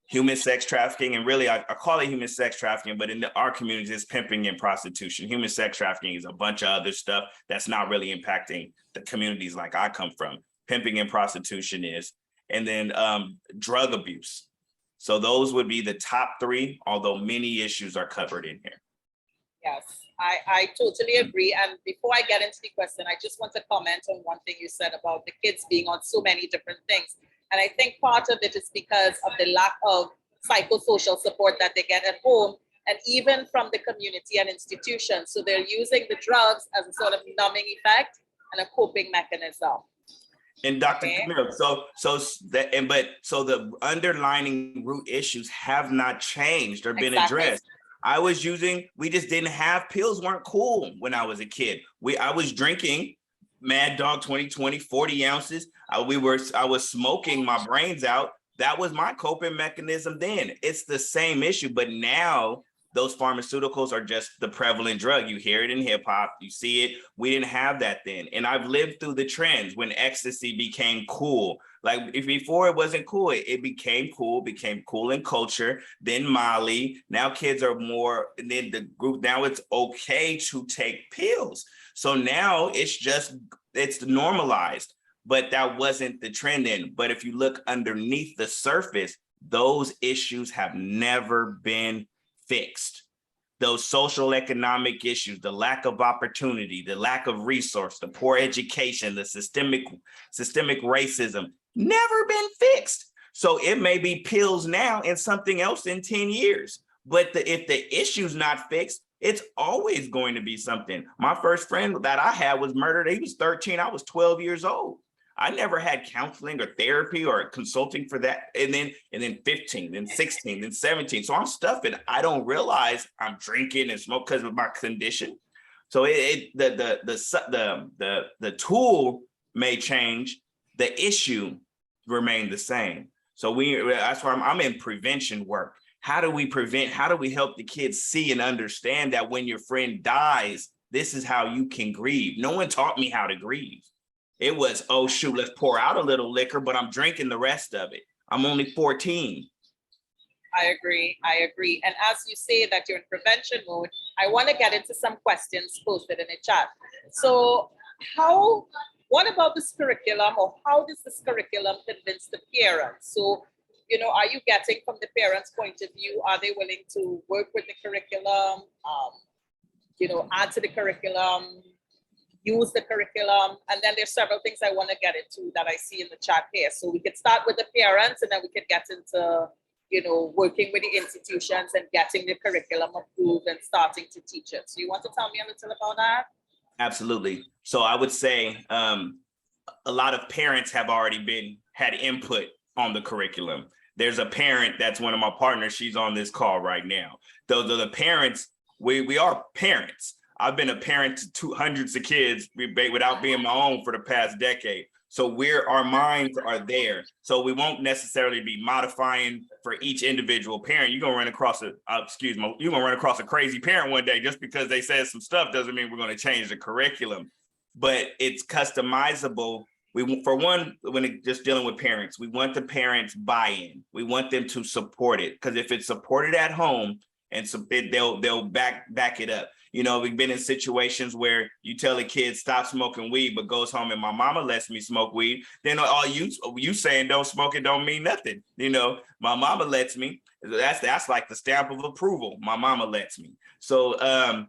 human sex trafficking, and really I call it human sex trafficking, but in our communities it's pimping and prostitution. Human sex trafficking is a bunch of other stuff that's not really impacting the communities like I come from. Pimping and prostitution is, and then drug abuse. So those would be the top three, although many issues are covered in here. Yes, I totally agree. And before I get into the question, I just want to comment on one thing you said about the kids being on so many different things. And I think part of it is because of the lack of psychosocial support that they get at home, and even from the community and institutions. So they're using the drugs as a sort of numbing effect and a coping mechanism. And Dr. Camille, so the underlying root issues have not changed or been addressed. We just didn't have pills, weren't cool when I was a kid. I was drinking Mad Dog 2020, 40 ounces. I was smoking my brains out. That was my coping mechanism then. It's the same issue, but now those pharmaceuticals are just the prevalent drug. You hear it in hip hop, you see it. We didn't have that then. And I've lived through the trends when ecstasy became cool. Like if before it wasn't cool, it became cool in culture, then Molly. Now kids are more, and then the group, now it's okay to take pills. So now it's normalized, but that wasn't the trend then. But if you look underneath the surface, those issues have never been fixed. Those social economic issues, the lack of opportunity, the lack of resource, the poor education, the systemic racism, never been fixed. So it may be pills now and something else in 10 years. But if the issue's not fixed, it's always going to be something. My first friend that I had was murdered. He was 13. I was 12 years old. I never had counseling or therapy or consulting for that. And then 15, then 16, then 17. So I'm stuffing. I don't realize I'm drinking and smoke because of my condition. So the tool may change, the issue remain the same. So that's why I'm in prevention work. How do we prevent? How do we help the kids see and understand that when your friend dies, this is how you can grieve? No one taught me how to grieve. It was, oh, shoot, let's pour out a little liquor, but I'm drinking the rest of it. I'm only 14. I agree. And as you say that you're in prevention mode, I want to get into some questions posted in the chat. So what about this curriculum, or how does this curriculum convince the parents? So, are you getting from the parents' point of view, are they willing to work with the curriculum, add to the curriculum, use the curriculum? And then there's several things I want to get into that I see in the chat here. So we could start with the parents, and then we could get into, working with the institutions and getting the curriculum approved and starting to teach it. So you want to tell me a little about that? Absolutely. So I would say a lot of parents have already had input on the curriculum. There's a parent that's one of my partners. She's on this call right now. Those are the parents. We are parents. I've been a parent to hundreds of kids without being my own for the past decade. So our minds are there. So we won't necessarily be modifying for each individual parent. You're gonna run across you're gonna run across a crazy parent one day. Just because they said some stuff doesn't mean we're gonna change the curriculum. But it's customizable. For one, just dealing with parents, we want the parents buy-in. We want them to support it, because if it's supported at home, and so they'll back it up. You know, we've been in situations where you tell a kid stop smoking weed, but goes home and my mama lets me smoke weed. Then all you saying don't smoke it don't mean nothing. You know, my mama lets me. That's like the stamp of approval. My mama lets me. So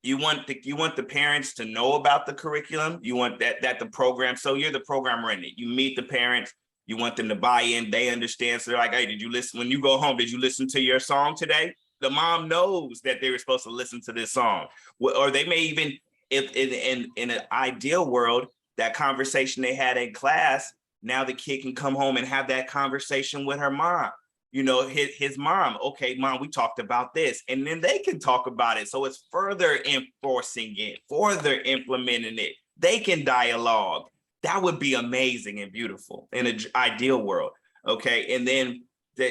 you want the parents to know about the curriculum. You want that the program. So you're the program running it. You meet the parents. You want them to buy in. They understand. So they're like, hey, did you listen when you go home? Did you listen to your song today? The mom knows that they were supposed to listen to this song, or they may even, if in an ideal world, that conversation they had in class, now the kid can come home and have that conversation with her mom. You know, his mom. Okay, mom, we talked about this, and then they can talk about it. So it's further enforcing it, further implementing it. They can dialogue. That would be amazing and beautiful in an ideal world. Okay, and then.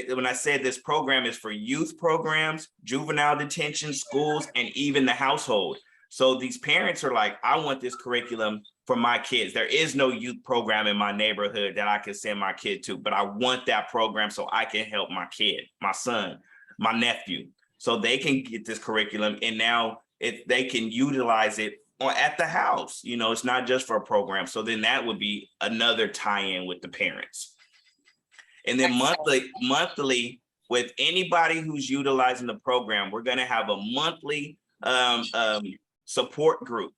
When I said this program is for youth programs, juvenile detention, schools, and even the household. So these parents are like, I want this curriculum for my kids. There is no youth program in my neighborhood that I can send my kid to, but I want that program so I can help my kid, my son, my nephew, so they can get this curriculum. And now they can utilize it at the house. You know, it's not just for a program. So then that would be another tie-in with the parents. And then monthly, with anybody who's utilizing the program, we're going to have a monthly support group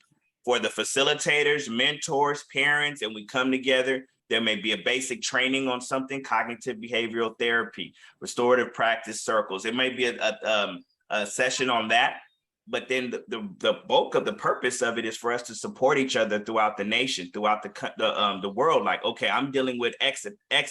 for the facilitators, mentors, parents, and we come together. There may be a basic training on something, cognitive behavioral therapy, restorative practice circles. It may be a session on that. But then the bulk of the purpose of it is for us to support each other throughout the nation, throughout the world. Like, okay, I'm dealing with X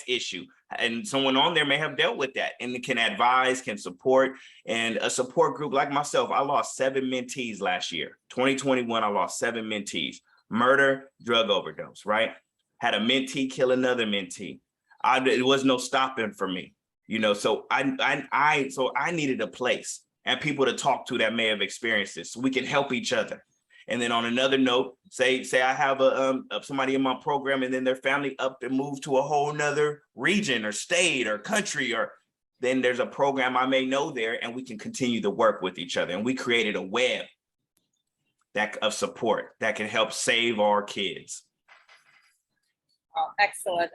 issue, and someone on there may have dealt with that and can advise, can support. And a support group like myself, I lost 7 mentees last year. 2021, I lost 7 mentees. Murder, drug overdose, right? Had a mentee kill another mentee. It was no stopping for me, you know. So I needed a place and people to talk to that may have experienced this, so we can help each other. And then on another note, say I have somebody in my program and then their family up and moved to a whole nother region or state or country, or then there's a program I may know there, and we can continue to work with each other. And we created a web of support that can help save our kids. Oh, excellent,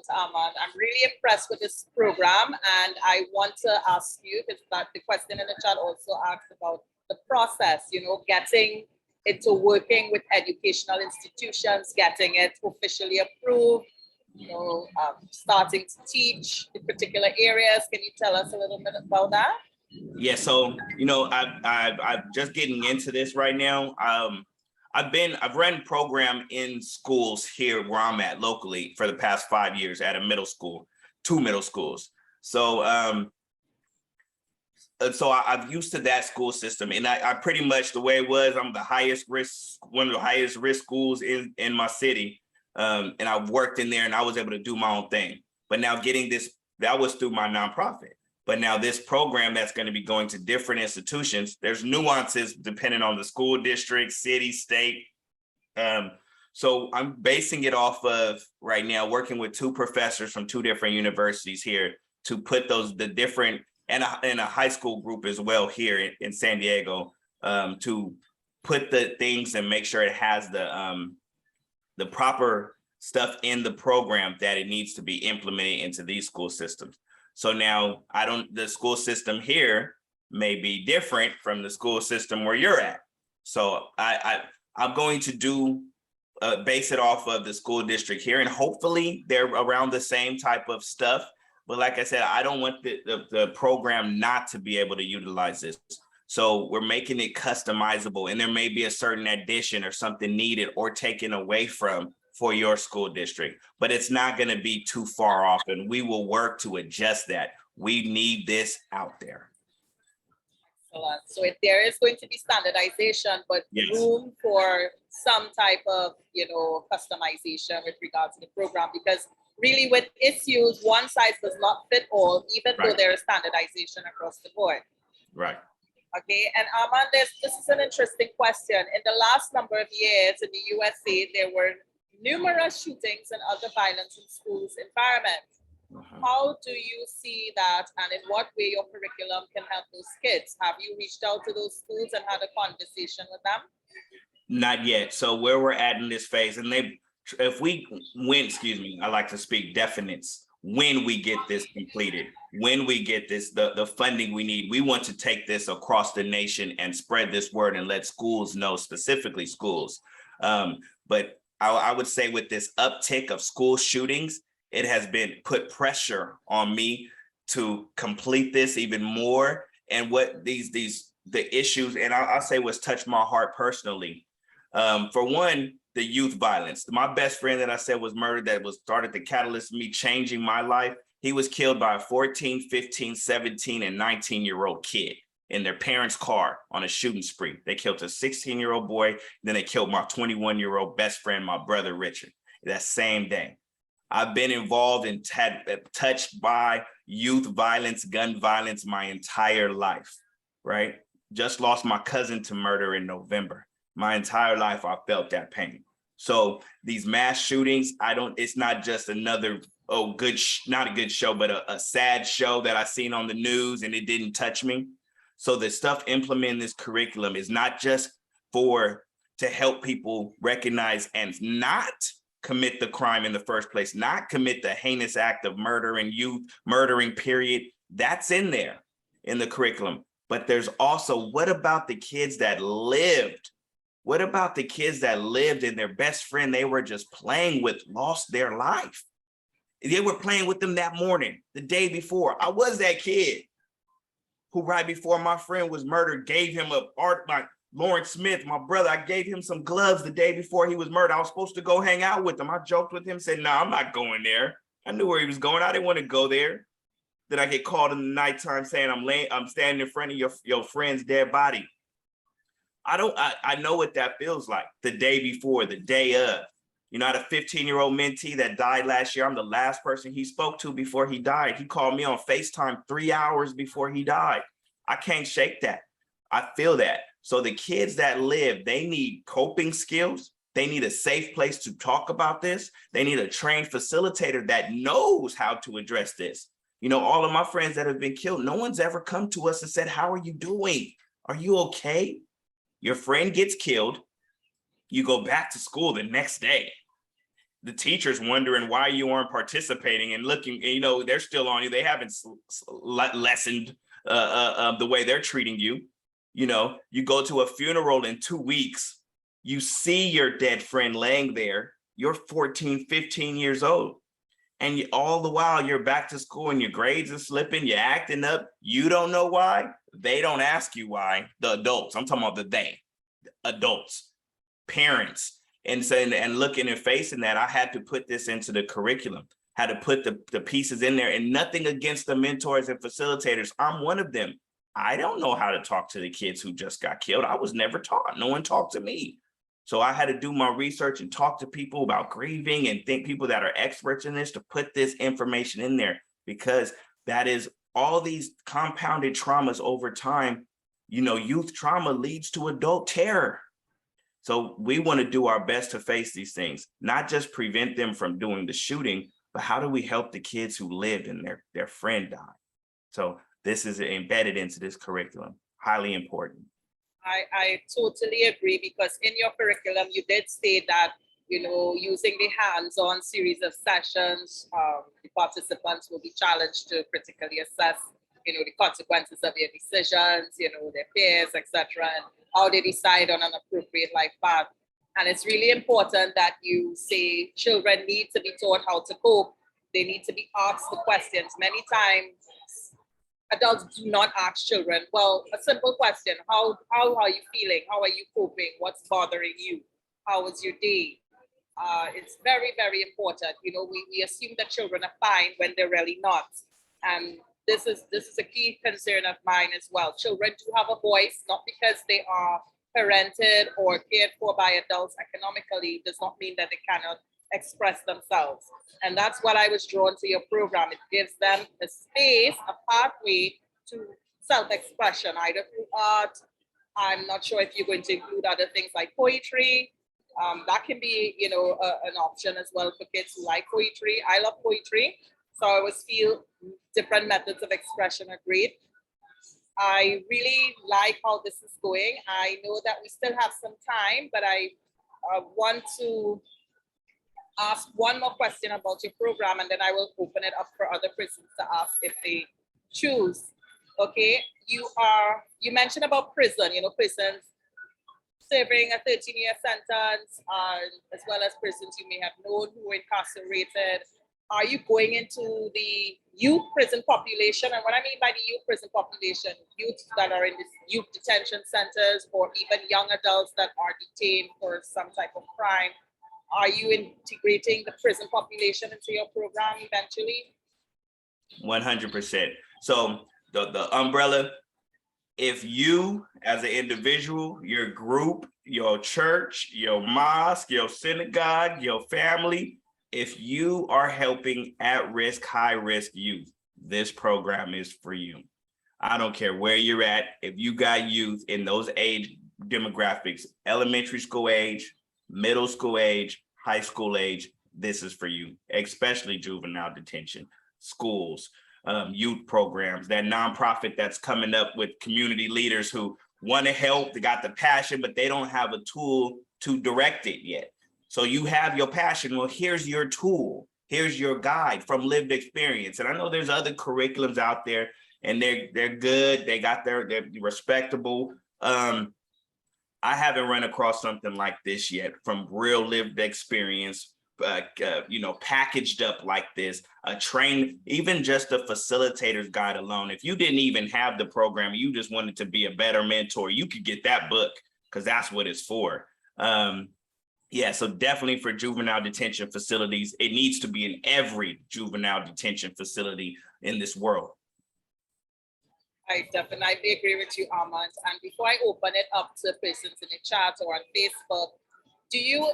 Armand. I'm really impressed with this program, and I want to ask you, because the question in the chat also asked about the process, you know, getting into working with educational institutions, getting it officially approved, you know, starting to teach in particular areas. Can you tell us a little bit about that? Yeah, so, you know, I'm just getting into this right now. I've run program in schools here where I'm at locally for the past 5 years at a middle school, 2 middle schools. So I'm used to that school system, and I pretty much, the way it was, I'm the highest risk, one of the highest risk schools in my city. And I've worked in there and I was able to do my own thing. But now getting this, that was through my nonprofit. But now this program that's going to be going to different institutions, there's nuances depending on the school district, city, state. So I'm basing it off of right now working with 2 professors from 2 different universities here to put the different, and a high school group as well here in San Diego, to put the things and make sure it has the proper stuff in the program that it needs to be implemented into these school systems. So now the school system here may be different from the school system where you're at. So I'm going to base it off of the school district here, and hopefully they're around the same type of stuff. But like I said, I don't want the program not to be able to utilize this. So we're making it customizable, and there may be a certain addition or something needed or taken away from for your school district, but it's not going to be too far off, and we will work to adjust that. We need this out there. So if there is going to be standardization, but Yes. room for some type of, customization with regard to the program, because really with issues, one size does not fit all, even though Right. there is standardization across the board. Right. Okay, and Armand, this is an interesting question. In the last number of years in the USA, there were numerous shootings and other violence in schools environment. How do you see that, and in what way your curriculum can help those kids? Have you reached out to those schools and had a conversation with them? Not yet. So where we're at in this phase, and I like to speak definites. When we get this completed, when we get this, the funding we need, we want to take this across the nation and spread this word and let schools know, specifically schools. But I would say with this uptick of school shootings, it has been put pressure on me to complete this even more. And what the issues, and I'll say what's touched my heart personally. For one, the youth violence. My best friend that I said was murdered, that started the catalyst of me changing my life. He was killed by a 14, 15, 17, and 19-year-old kid in their parents' car on a shooting spree. They killed a 16-year-old boy, then they killed my 21-year-old best friend, my brother, Richard, that same day. I've been involved and touched by youth violence, gun violence my entire life, right? Just lost my cousin to murder in November. My entire life, I felt that pain. So these mass shootings, it's not just another, not a good show, but a sad show that I seen on the news and it didn't touch me. So the stuff implementing this curriculum is not just to help people recognize and not commit the crime in the first place, not commit the heinous act of murdering youth, murdering, period. That's in there in the curriculum. But there's also, what about the kids that lived? What about the kids that lived and their best friend they were just playing with lost their life? They were playing with them that morning, the day before. I was that kid who right before my friend was murdered, gave him Lawrence Smith, my brother, I gave him some gloves the day before he was murdered. I was supposed to go hang out with him. I joked with him, said, no, I'm not going there. I knew where he was going. I didn't want to go there. Then I get called in the nighttime saying I'm standing in front of your friend's dead body. I know what that feels like the day before, the day of. I had a 15-year-old mentee that died last year. I'm the last person he spoke to before he died. He called me on FaceTime 3 hours before he died. I can't shake that. I feel that. So the kids that live, they need coping skills. They need a safe place to talk about this. They need a trained facilitator that knows how to address this. All of my friends that have been killed, no one's ever come to us and said, how are you doing? Are you okay? Your friend gets killed. You go back to school the next day. The teacher's wondering why you aren't participating and looking, they're still on you. They haven't lessened the way they're treating you. You go to a funeral in 2 weeks, you see your dead friend laying there, you're 14, 15 years old. And all the while you're back to school and your grades are slipping, you're acting up. You don't know why. They don't ask you why. The adults, I'm talking about adults, parents. And saying and looking and facing that, I had to put this into the curriculum, had to put the pieces in there, and nothing against the mentors and facilitators. I'm one of them. I don't know how to talk to the kids who just got killed. I was never taught. No one talked to me. So I had to do my research and talk to people about grieving and think people that are experts in this to put this information in there, because that is all these compounded traumas over time. Youth trauma leads to adult terror. So we want to do our best to face these things, not just prevent them from doing the shooting, but how do we help the kids who lived and their friend died? So this is embedded into this curriculum, highly important. I totally agree, because in your curriculum, you did say that, using the hands-on series of sessions, the participants will be challenged to critically assess, the consequences of their decisions, their peers, etc., and how they decide on an appropriate life path. And it's really important that you say children need to be taught how to cope. They need to be asked the questions. Many times, adults do not ask children, well, a simple question, how are you feeling? How are you coping? What's bothering you? How was your day? It's very, very important. You know, we assume that children are fine when they're really not. And this is a key concern of mine as well. Children do have a voice, not because they are parented or cared for by adults economically, does not mean that they cannot express themselves. And that's what I was drawn to your program. It gives them a space, a pathway to self-expression, either through art. I'm not sure if you're going to include other things like poetry. That can be, you know, an option as well for kids who like poetry. I love poetry, so I always feel different methods of expression are great. I really like how this is going. I know that we still have some time, but I want to ask one more question about your program, and then I will open it up for other persons to ask if they choose. Okay, you mentioned about prison, you know, prisons serving a 13-year sentence, as well as persons you may have known who were incarcerated. Are you going into the youth prison population? And what I mean by the youth prison population, youth that are in the youth detention centers, or even young adults that are detained for some type of crime. Are you integrating the prison population into your program eventually? 100%. So the umbrella, if you as an individual, your group, your church, your mosque, your synagogue, your family, if you are helping at-risk, high-risk youth, this program is for you. I don't care where you're at. If you got youth in those age demographics, elementary school age, middle school age, high school age, this is for you, especially juvenile detention, schools, youth programs, that nonprofit that's coming up with community leaders who want to help, they got the passion, but they don't have a tool to direct it yet. So you have your passion. Well, here's your tool. Here's your guide from lived experience. And I know there's other curriculums out there, and they're good. They're respectable. I haven't run across something like this yet from real lived experience, packaged up like this, trained, even just a facilitator's guide alone. If you didn't even have the program, you just wanted to be a better mentor, you could get that book, because that's what it's for. So definitely for juvenile detention facilities, it needs to be in every juvenile detention facility in this world. I definitely agree with you, Armand. And before I open it up to persons in the chat or on Facebook, do you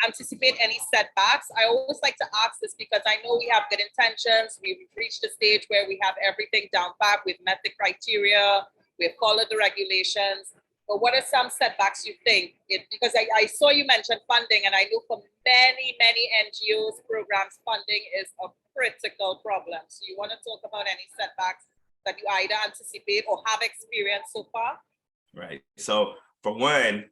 anticipate any setbacks? I always like to ask this because I know we have good intentions. We've reached a stage where we have everything down pat. We've met the criteria. We've followed the regulations. But what are some setbacks you think? Because I saw you mention funding, and I know for many, many NGOs, programs, funding is a critical problem. So you want to talk about any setbacks that you either anticipate or have experienced so far? Right. So for one,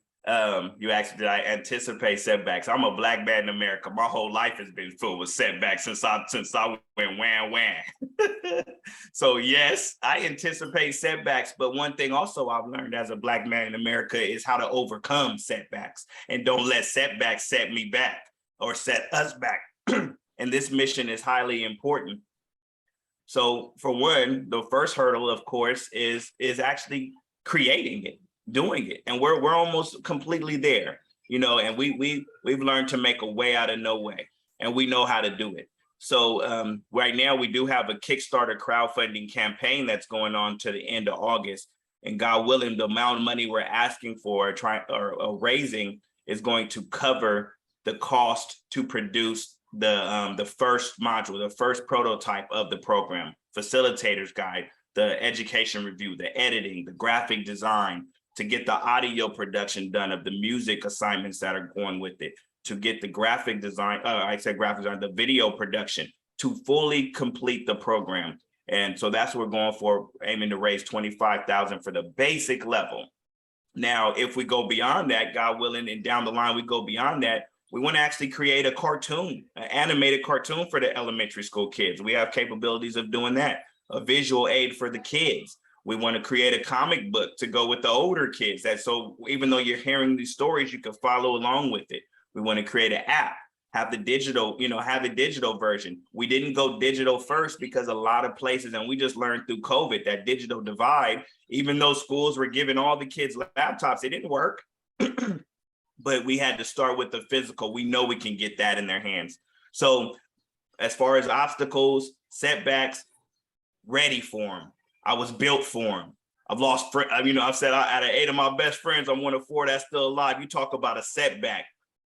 you asked, did I anticipate setbacks? I'm a Black man in America. My whole life has been full with setbacks since I went wham. So yes, I anticipate setbacks. But one thing also I've learned as a Black man in America is how to overcome setbacks, and don't let setbacks set me back or set us back. And this mission is highly important. So for one, the first hurdle, of course, is actually creating it, doing it, and we're almost completely there, and we've learned to make a way out of no way, and we know how to do it. So right now we do have a Kickstarter crowdfunding campaign that's going on to the end of August, and God willing, the amount of money we're asking for or raising is going to cover the cost to produce the first module, the first prototype of the program, facilitator's guide, the education review, the editing, the graphic design, to get the audio production done of the music assignments that are going with it, to get the graphic design, the video production, to fully complete the program. And so that's what we're going for, aiming to raise $25,000 for the basic level. Now, if we go beyond that, God willing, and down the line we go beyond that, we want to actually create a cartoon, an animated cartoon for the elementary school kids. We have capabilities of doing that, a visual aid for the kids. We want to create a comic book to go with the older kids. So even though you're hearing these stories, you can follow along with it. We want to create an app, have the digital version. We didn't go digital first because a lot of places, and we just learned through COVID, that digital divide, even though schools were giving all the kids laptops, it didn't work. but we had to start with the physical. We know we can get that in their hands. So as far as obstacles, setbacks, ready for them. I was built for them. I've lost, I've said out of 8 of my best friends, I'm one of 4 that's still alive. You talk about a setback,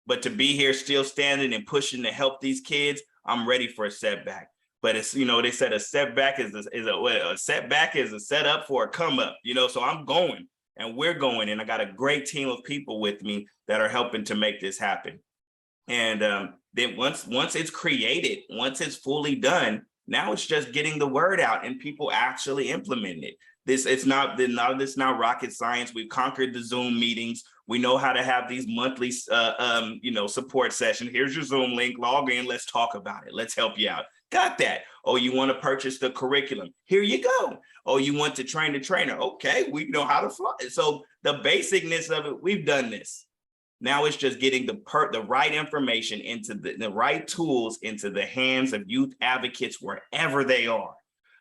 but to be here still standing and pushing to help these kids, I'm ready for a setback. But it's, they said a setback is a setback is a setup for a come up, so I'm going and we're going, and I got a great team of people with me that are helping to make this happen. And then once it's created, once it's fully done, now it's just getting the word out and people actually implementing it. It's not rocket science. We've conquered the Zoom meetings. We know how to have these monthly, support sessions. Here's your Zoom link. Log in. Let's talk about it. Let's help you out. Got that. Oh, you want to purchase the curriculum? Here you go. Oh, you want to train the trainer? Okay, we know how to fly. So the basicness of it, we've done this. Now it's just getting the right information into the right tools into the hands of youth advocates wherever they are.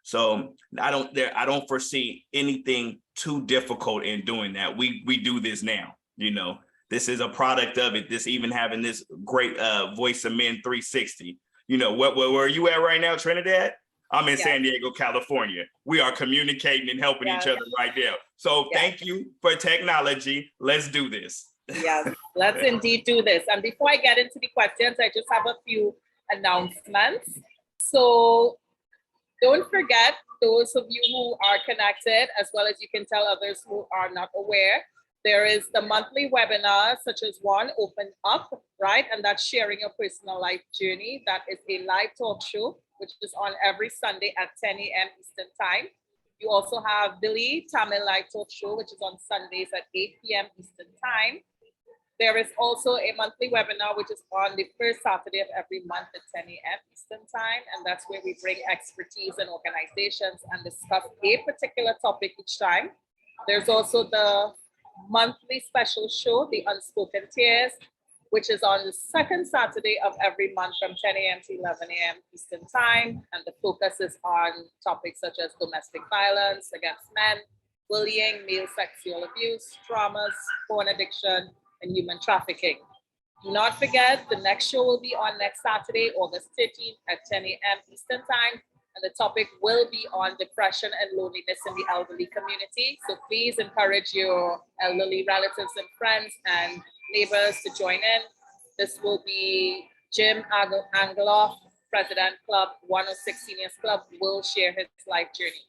So I don't foresee anything too difficult in doing that. We do this now. This is a product of it. This even having this great Voice of Men 360. Where are you at right now, Trinidad? I'm in San Diego, California. We are communicating and helping each other right now. So thank you for technology. Let's do this. Yes, let's indeed do this. And before I get into the questions, I just have a few announcements. So don't forget, those of you who are connected, as well as you can tell others who are not aware, there is the monthly webinar, such as one, Open Up, right? And that's sharing your personal life journey. That is a live talk show, which is on every Sunday at 10 a.m. Eastern Time. You also have Billy Tamil Live Talk Show, which is on Sundays at 8 p.m. Eastern Time. There is also a monthly webinar, which is on the first Saturday of every month at 10 a.m. Eastern Time. And that's where we bring expertise and organizations and discuss a particular topic each time. There's also the monthly special show, The Unspoken Tears, which is on the second Saturday of every month from 10 a.m. to 11 a.m. Eastern Time. And the focus is on topics such as domestic violence against men, bullying, male sexual abuse, traumas, porn addiction, and human trafficking. Do not forget, the next show will be on next Saturday, August 13th at 10 a.m. Eastern Time. And the topic will be on depression and loneliness in the elderly community. So please encourage your elderly relatives and friends and neighbors to join in. This will be Jim Angloff, President Club 106 Seniors Club, will share his life journey.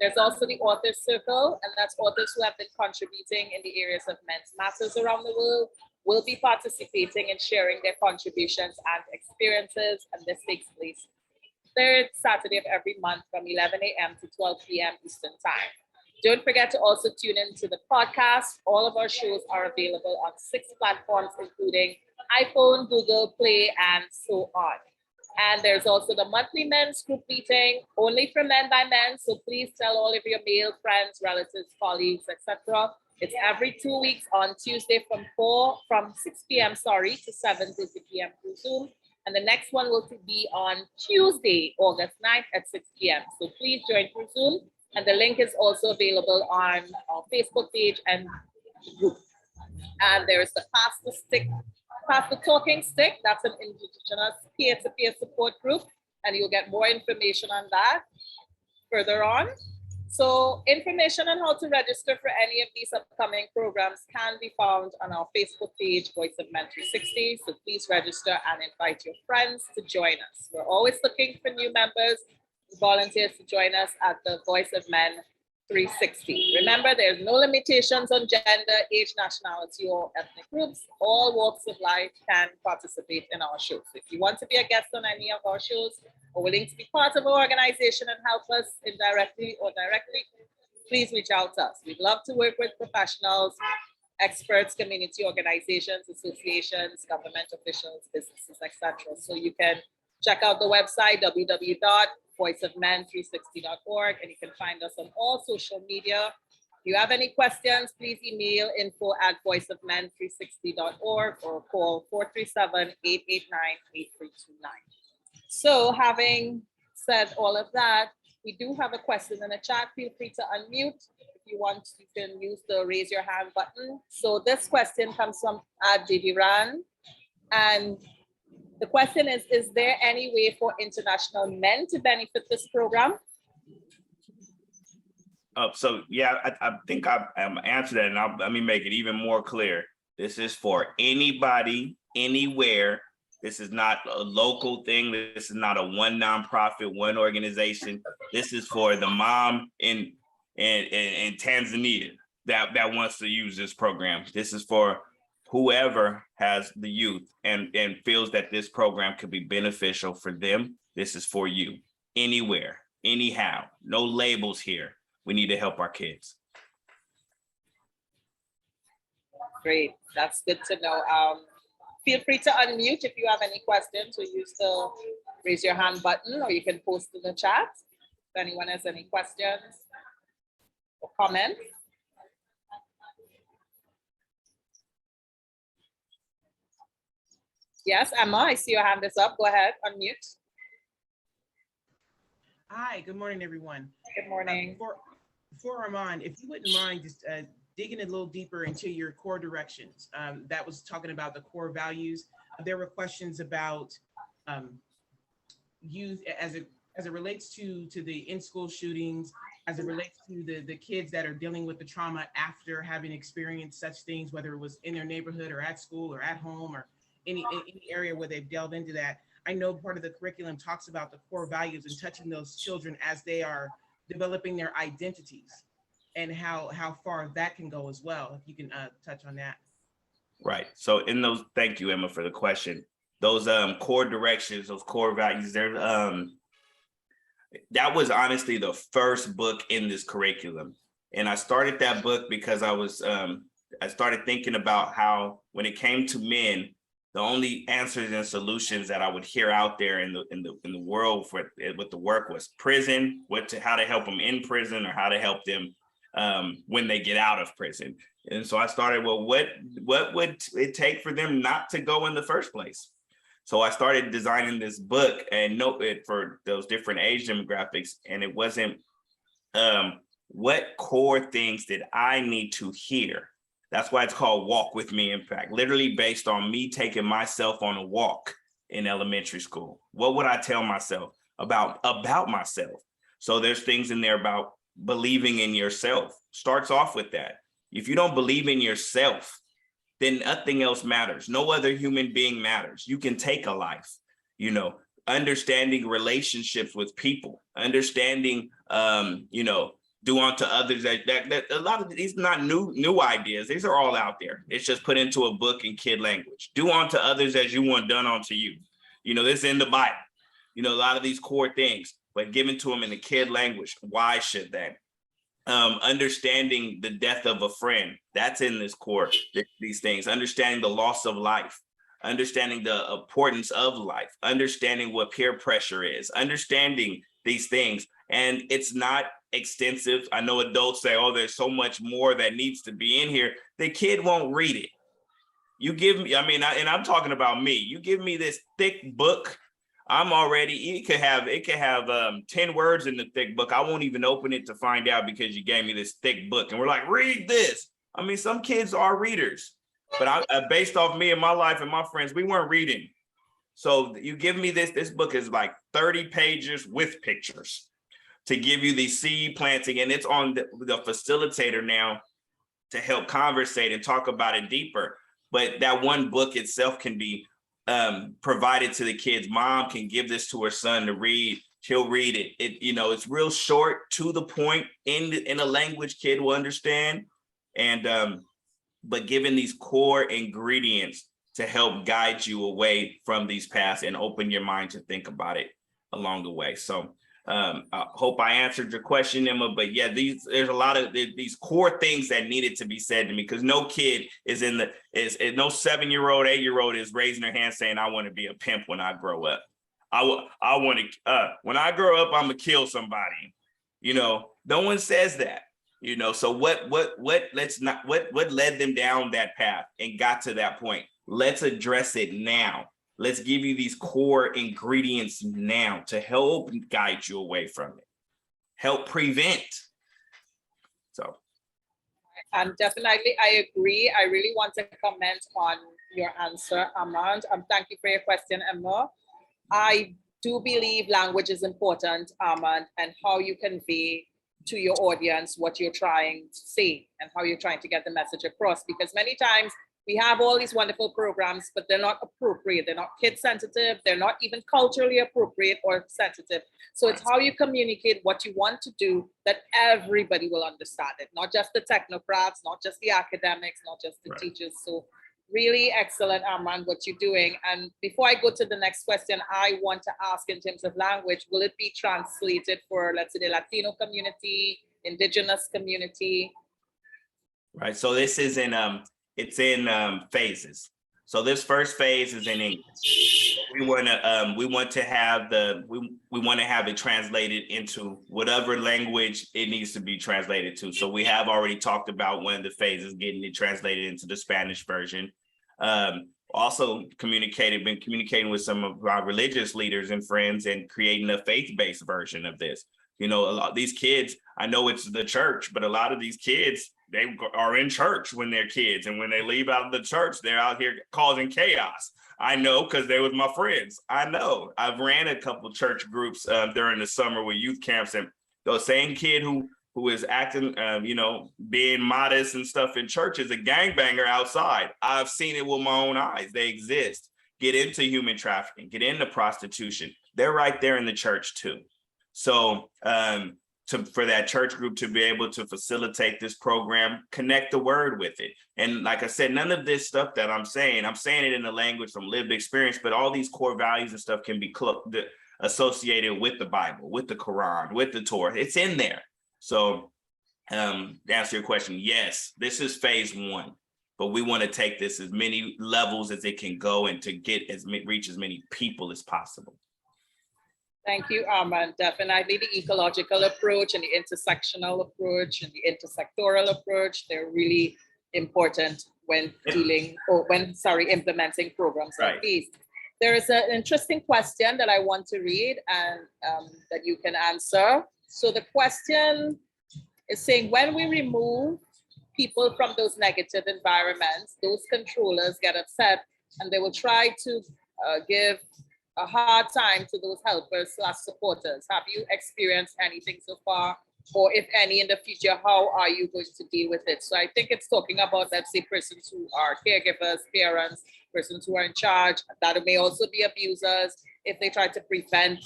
There's also the Authors Circle, and that's authors who have been contributing in the areas of men's matters around the world, will be participating and sharing their contributions and experiences, and this takes place third Saturday of every month from 11 a.m. to 12 p.m. Eastern Time. Don't forget to also tune into the podcast. All of our shows are available on 6 platforms, including iPhone, Google Play, and so on. And there's also the monthly men's group meeting, only for men by men. So please tell all of your male friends, relatives, colleagues, etc. It's every 2 weeks on Tuesday from 6 p.m. to 7:30 p.m. through Zoom. And the next one will be on Tuesday, August 9th at 6 p.m. So please join through Zoom. And the link is also available on our Facebook page and group. And there is the Pass the Talking Stick. That's an Indigenous peer-to-peer support group. And you'll get more information on that further on. So information on how to register for any of these upcoming programs can be found on our Facebook page, Voice of Men 360. So please register and invite your friends to join us. We're always looking for new members, volunteers to join us at the Voice of Men 360. Remember, there's no limitations on gender, age, nationality, or ethnic groups. All walks of life can participate in our shows. If you want to be a guest on any of our shows or willing to be part of our organization and help us indirectly or directly, please reach out to us. We'd love to work with professionals, experts, community organizations, associations, government officials, businesses, etc. So you can check out the website, www.voiceofmen360.org, and you can find us on all social media. If you have any questions, please email info@voiceofmen360.org or call 437-889-8329. So having said all of that, we do have a question in the chat. Feel free to unmute if you want, you can use the raise your hand button. So this question comes from Diviran. And the question is there any way for international men to benefit this program? So yeah, I think I answered that, and let me make it even more clear. This is for anybody, anywhere. This is not a local thing. This is not a one nonprofit, one organization. This is for the mom in Tanzania that wants to use this program. This is for whoever has the youth and feels that this program could be beneficial for them. This is for you, anywhere, anyhow. No labels here. We need to help our kids. Great, that's good to know. Feel free to unmute if you have any questions, or use the raise your hand button, or you can post in the chat if anyone has any questions or comments. Yes, Emma, I see your hand is up. Go ahead, unmute. Hi, good morning, everyone. Good morning. For Armand, if you wouldn't mind just digging a little deeper into your core directions. That was talking about the core values. There were questions about youth as it relates to the in-school shootings, as it relates to the kids that are dealing with the trauma after having experienced such things, whether it was in their neighborhood or at school or at home or any area where they've delved into that. I know part of the curriculum talks about the core values and touching those children as they are developing their identities, and how far that can go as well. If you can touch on that. Right. So in those, thank you, Emma, for the question. Those core directions, those core values, that was honestly the first book in this curriculum. And I started that book because I started thinking about how when it came to men, the only answers and solutions that I would hear out there in the world with the work was prison, how to help them in prison, or how to help them when they get out of prison. And so I started, well, what would it take for them not to go in the first place? So I started designing this book and note it for those different age demographics. And it wasn't what core things did I need to hear? That's why it's called Walk With Me Impact, literally based on me taking myself on a walk in elementary school. What would I tell myself about myself? So there's things in there about believing in yourself. Starts off with that. If you don't believe in yourself, then nothing else matters. No other human being matters. You can take a life, understanding relationships with people, understanding, do unto others that a lot of these not new ideas. These are all out there. It's just put into a book in kid language. Do unto others as you want done unto you. This is in the Bible. A lot of these core things, but given to them in the kid language. Why should they? Understanding the death of a friend. That's in this core. These things. Understanding the loss of life. Understanding the importance of life. Understanding what peer pressure is. Understanding these things. And it's not extensive. I know adults say, oh, there's so much more that needs to be in here. The kid won't read it. You give me, and I'm talking about me. You give me this thick book, I'm already, it could have 10 words in the thick book. I won't even open it to find out because you gave me this thick book. And we're like, read this. Some kids are readers, but I based off me and my life and my friends, we weren't reading. So you give me this book is like 30 pages with pictures to give you the seed planting, and it's on the facilitator now to help conversate and talk about it deeper. But that one book itself can be provided to the kids. Mom can give this to her son to read. She'll read it. It's real short, to the point, in a language kid will understand. And but given these core ingredients to help guide you away from these paths and open your mind to think about it along the way. So I hope I answered your question, Emma, but yeah, there's a lot of these core things that needed to be said to me, because no kid is no 7-year-old, 8-year-old is raising their hand saying, I want to be a pimp when I grow up. I want to, when I grow up, I'm gonna kill somebody. No one says that, so what led them down that path and got to that point? Let's address it now. Let's give you these core ingredients now to help guide you away from it, help prevent. So And definitely, I agree. I really want to comment on your answer, Armand. Thank you for your question, Emma. I do believe language is important, Armand, and how you convey to your audience what you're trying to say and how you're trying to get the message across. Because many times we have all these wonderful programs, but they're not appropriate. They're not kid sensitive. They're not even culturally appropriate or sensitive. So it's how you communicate what you want to do that everybody will understand it, not just the technocrats, not just the academics, not just the teachers. So really excellent, Armand, what you're doing. And before I go to the next question, I want to ask in terms of language, will it be translated for, let's say, the Latino community, indigenous community? Right. So this is in it's in phases. So this first phase is in English. We want to have it translated into whatever language it needs to be translated to. So we have already talked about one of the phases, getting it translated into the Spanish version. Also been communicating with some of our religious leaders and friends and creating a faith-based version of this. You know, a lot of these kids, I know it's the church, but a lot of these kids, they are in church when they're kids. And when they leave out of the church, they're out here causing chaos. I know, because they was my friends. I know. I've ran a couple church groups during the summer with youth camps, and the same kid who is acting, being modest and stuff in church is a gangbanger outside. I've seen it with my own eyes. They exist. Get into human trafficking, get into prostitution. They're right there in the church too. So for that church group to be able to facilitate this program, connect the word with it. And like I said, none of this stuff that I'm saying it in the language from lived experience, but all these core values and stuff can be associated with the Bible, with the Quran, with the Torah. It's in there. So to answer your question, yes, this is phase one, but we want to take this as many levels as it can go and to reach as many people as possible. Thank you, Armand. Definitely the ecological approach and the intersectional approach and the intersectoral approach, they're really important when implementing programs like these. There is an interesting question that I want to read and that you can answer. So the question is saying, when we remove people from those negative environments, those controllers get upset and they will try to give a hard time to those helpers / supporters. Have you experienced anything so far? Or if any in the future, how are you going to deal with it? So I think it's talking about, let's say, persons who are caregivers, parents, persons who are in charge, that may also be abusers if they try to prevent,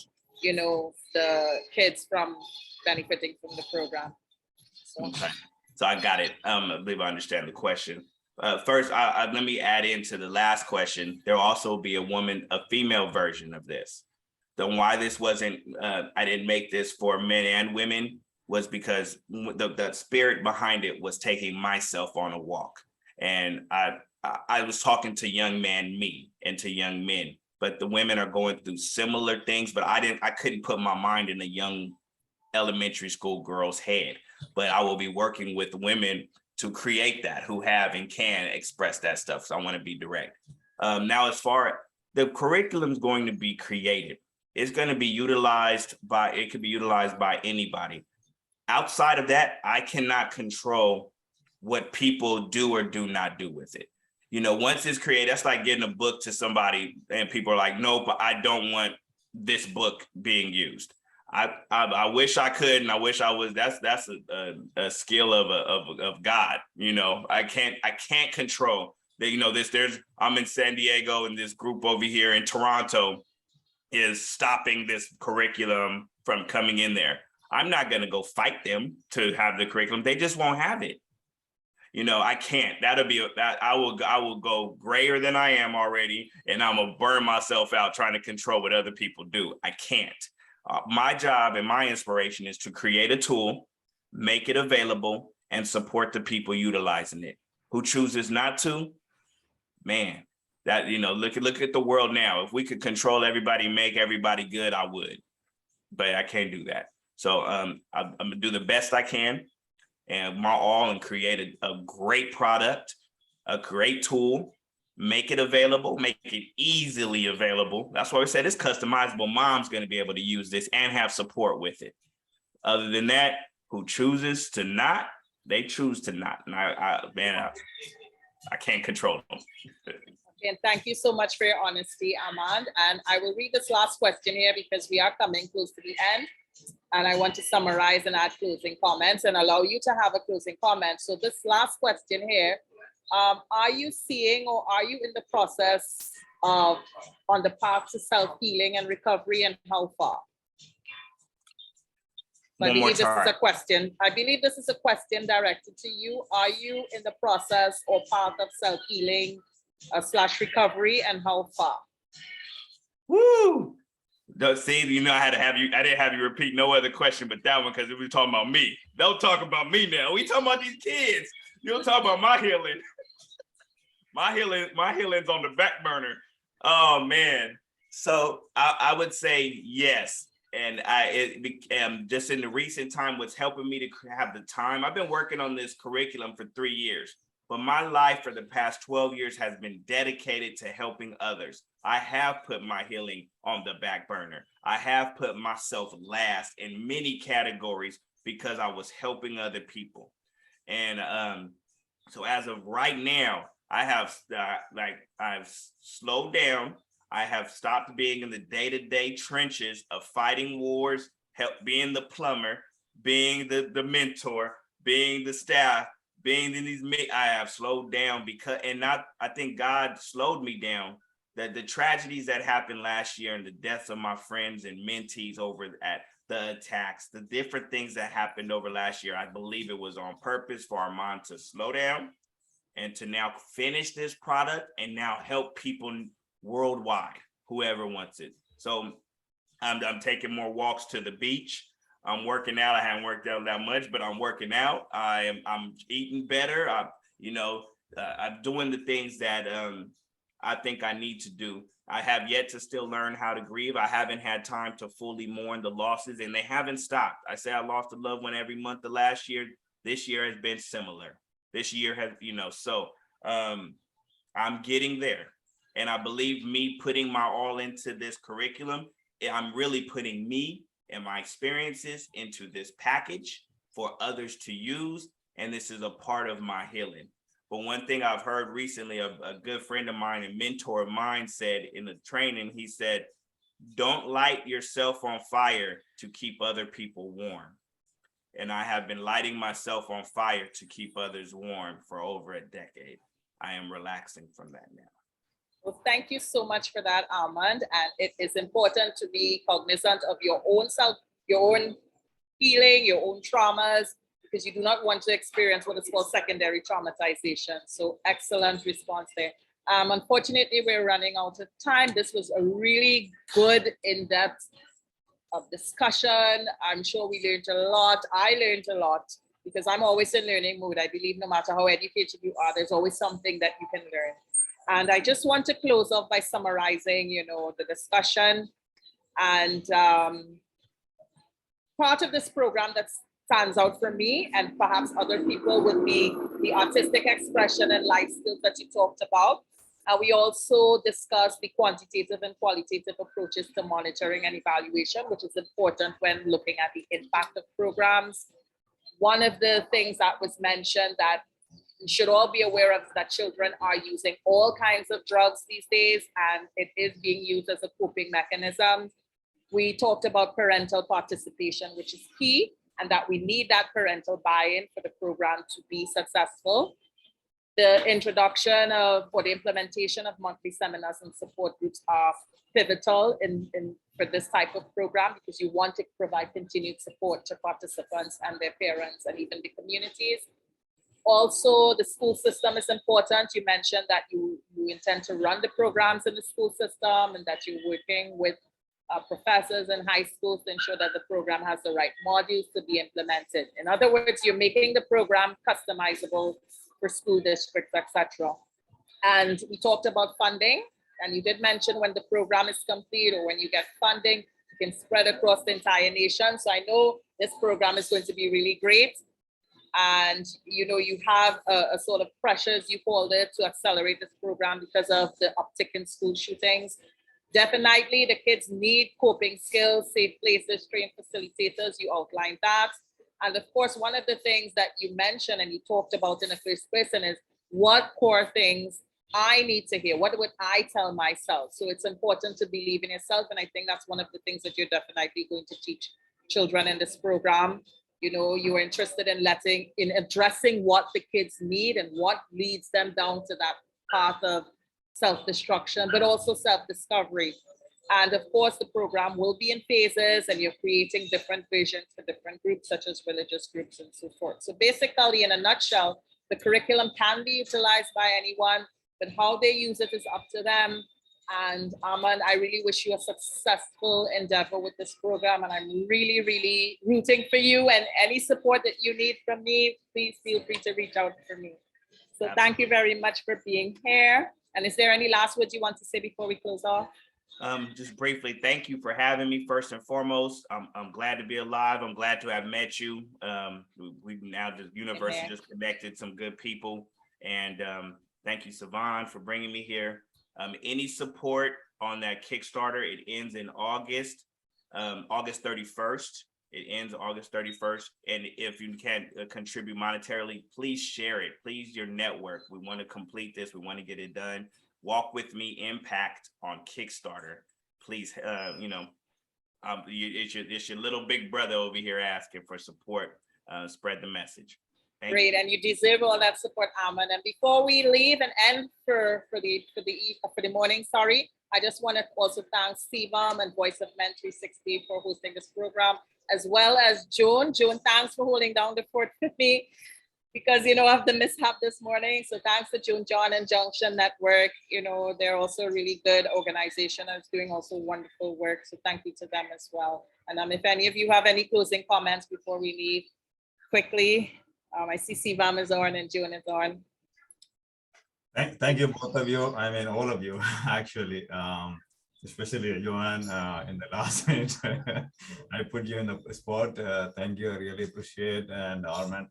the kids from benefiting from the program. So I got it. I believe I understand the question. First, let me add into the last question. There'll also be a female version of this. Then why this wasn't, I didn't make this for men and women was because the spirit behind it was taking myself on a walk. And I was talking to young men, but the women are going through similar things, but I couldn't put my mind in a young elementary school girl's head, but I will be working with women to create that, who have and can express that stuff. So I want to be direct. Now, as far as the curriculum is going to be created, it's going to be utilized by anybody. Outside of that, I cannot control what people do or do not do with it. Once it's created, that's like getting a book to somebody and people are like, nope, I don't want this book being used. I wish I could, and I wish I was. That's a skill of God. I can't control that. I'm in San Diego, and this group over here in Toronto is stopping this curriculum from coming in there. I'm not going to go fight them to have the curriculum. They just won't have it. I can't. I will go grayer than I am already, and I'm gonna burn myself out trying to control what other people do. I can't. My job and my inspiration is to create a tool, make it available, and support the people utilizing it. Who chooses not to, man, that, look at the world now. If we could control everybody, make everybody good, I would, but I can't do that. So I'm gonna do the best I can and my all and create a great product, a great tool, make it available, make it easily available. That's why we said it's customizable. Mom's going to be able to use this and have support with it. Other than that, who chooses to not, they choose to not. And I can't control them. And thank you so much for your honesty, Armand. And I will read this last question here because we are coming close to the end. And I want to summarize and add closing comments and allow you to have a closing comment. So this last question here, are you seeing or are you in the process of on the path to self-healing and recovery, and how far? I believe this is a question. I believe this is a question directed to you. Are you in the process or path of self-healing / recovery, and how far? Woo! See, you know, I didn't have you repeat no other question but that one because we were talking about me. Don't talk about me now. We talking about these kids. You don't talk about my healing. My healing's on the back burner. Oh man. So I would say yes. And just in the recent time, what's helping me to have the time. I've been working on this curriculum for 3 years, but my life for the past 12 years has been dedicated to helping others. I have put my healing on the back burner. I have put myself last in many categories because I was helping other people. And so as of right now, I've slowed down. I have stopped being in the day-to-day trenches of fighting wars, being the plumber, being the mentor, being the staff, being in these. I have slowed down I think God slowed me down. That the tragedies that happened last year and the deaths of my friends and mentees over at the attacks, the different things that happened over last year, I believe it was on purpose for Armand to slow down and to now finish this product and now help people worldwide, whoever wants it. So I'm taking more walks to the beach. I'm working out. I haven't worked out that much, but I'm working out. I'm eating better. I'm doing the things that I think I need to do. I have yet to still learn how to grieve. I haven't had time to fully mourn the losses, and they haven't stopped. I say I lost a loved one every month of last year. This year has been similar. This year has, so I'm getting there. And I believe me putting my all into this curriculum, I'm really putting me and my experiences into this package for others to use. And this is a part of my healing. But one thing I've heard recently, a good friend of mine and mentor of mine said in the training, he said, don't light yourself on fire to keep other people warm. And I have been lighting myself on fire to keep others warm for over a decade. I am relaxing from that now. Well, thank you so much for that, Armand. And it is important to be cognizant of your own self, your own healing, your own traumas, because you do not want to experience what is called secondary traumatization. So excellent response there. Unfortunately, we're running out of time. This was a really good in-depth discussion. I'm sure we learned a lot. I learned a lot because I'm always in learning mode. I believe no matter how educated you are, there's always something that you can learn. And I just want to close off by summarizing, the discussion. And part of this program that stands out for me and perhaps other people would be the artistic expression and life skills that you talked about. We also discussed the quantitative and qualitative approaches to monitoring and evaluation, which is important when looking at the impact of programs. One of the things that was mentioned that we should all be aware of is that children are using all kinds of drugs these days, and it is being used as a coping mechanism. We talked about parental participation, which is key, and that we need that parental buy-in for the program to be successful. The introduction for the implementation of monthly seminars and support groups are pivotal for this type of program because you want to provide continued support to participants and their parents and even the communities. Also, the school system is important. You mentioned that you intend to run the programs in the school system and that you're working with professors in high schools to ensure that the program has the right modules to be implemented. In other words, you're making the program customizable for school districts, etc. And we talked about funding, and you did mention when the program is complete or when you get funding, you can spread across the entire nation. So I know this program is going to be really great. And you have a sort of pressures, you called it, to accelerate this program because of the uptick in school shootings. Definitely the kids need coping skills, safe places, trained facilitators, you outlined that. And of course, one of the things that you mentioned and you talked about in the first person is what core things I need to hear. What would I tell myself? So it's important to believe in yourself. And I think that's one of the things that you're definitely going to teach children in this program. You know, you're interested in addressing what the kids need and what leads them down to that path of self-destruction, but also self-discovery. And of course, the program will be in phases and you're creating different visions for different groups, such as religious groups and so forth. So basically, in a nutshell, the curriculum can be utilized by anyone, but how they use it is up to them. And Armand, I really wish you a successful endeavor with this program. And I'm really, really rooting for you, and any support that you need from me, please feel free to reach out for me. So thank you very much for being here. And is there any last words you want to say before we close off? Just briefly, thank you for having me. First and foremost, I'm glad to be alive. I'm glad to have met you. We've now just universally just connected some good people, and thank you, Savon, for bringing me here. Any support on that Kickstarter, it ends in August 31st. It ends August 31st. And if you can contribute monetarily, please share it. Please, your network. We want to complete this. We want to get it done. Walk with me, impact on Kickstarter. Please, it's your little big brother over here asking for support. Spread the message. Great, and you deserve all that support, Armand. And before we leave and end for the morning, I just want to also thank CVOM and Voice of Men 360 for hosting this program, as well as Joan. Joan, thanks for holding down the fort with me, because of the mishap this morning. So thanks to Joan, John, and Junction Network. They're also a really good organization and it's doing also wonderful work. So thank you to them as well. And if any of you have any closing comments before we leave, quickly. I see CVAM is on and June is on. Thank you, both of you. I mean, all of you, actually, especially Joanne in the last minute. I put you in the spot. Thank you. I really appreciate. And Armand.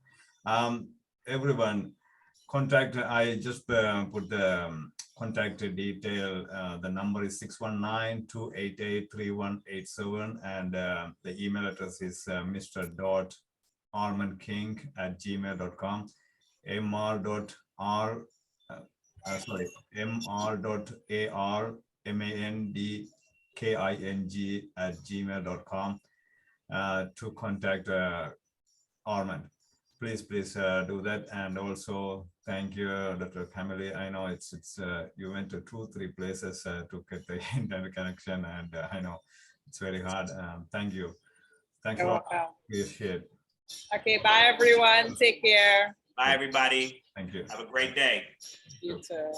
Everyone, I just put the contact detail. The number is 619-288-3187. And the email address is mr.armandking@gmail.com. mr.armandking@gmail.com to contact Armand. Please do that. And also thank you, Dr. Camille. I know it's you went to 2-3 places to get the internet connection, and I know it's very hard. Thank you. Thanks a lot. Appreciate. Okay, bye everyone. Take care. Bye everybody. Thank you. Have a great day. You too.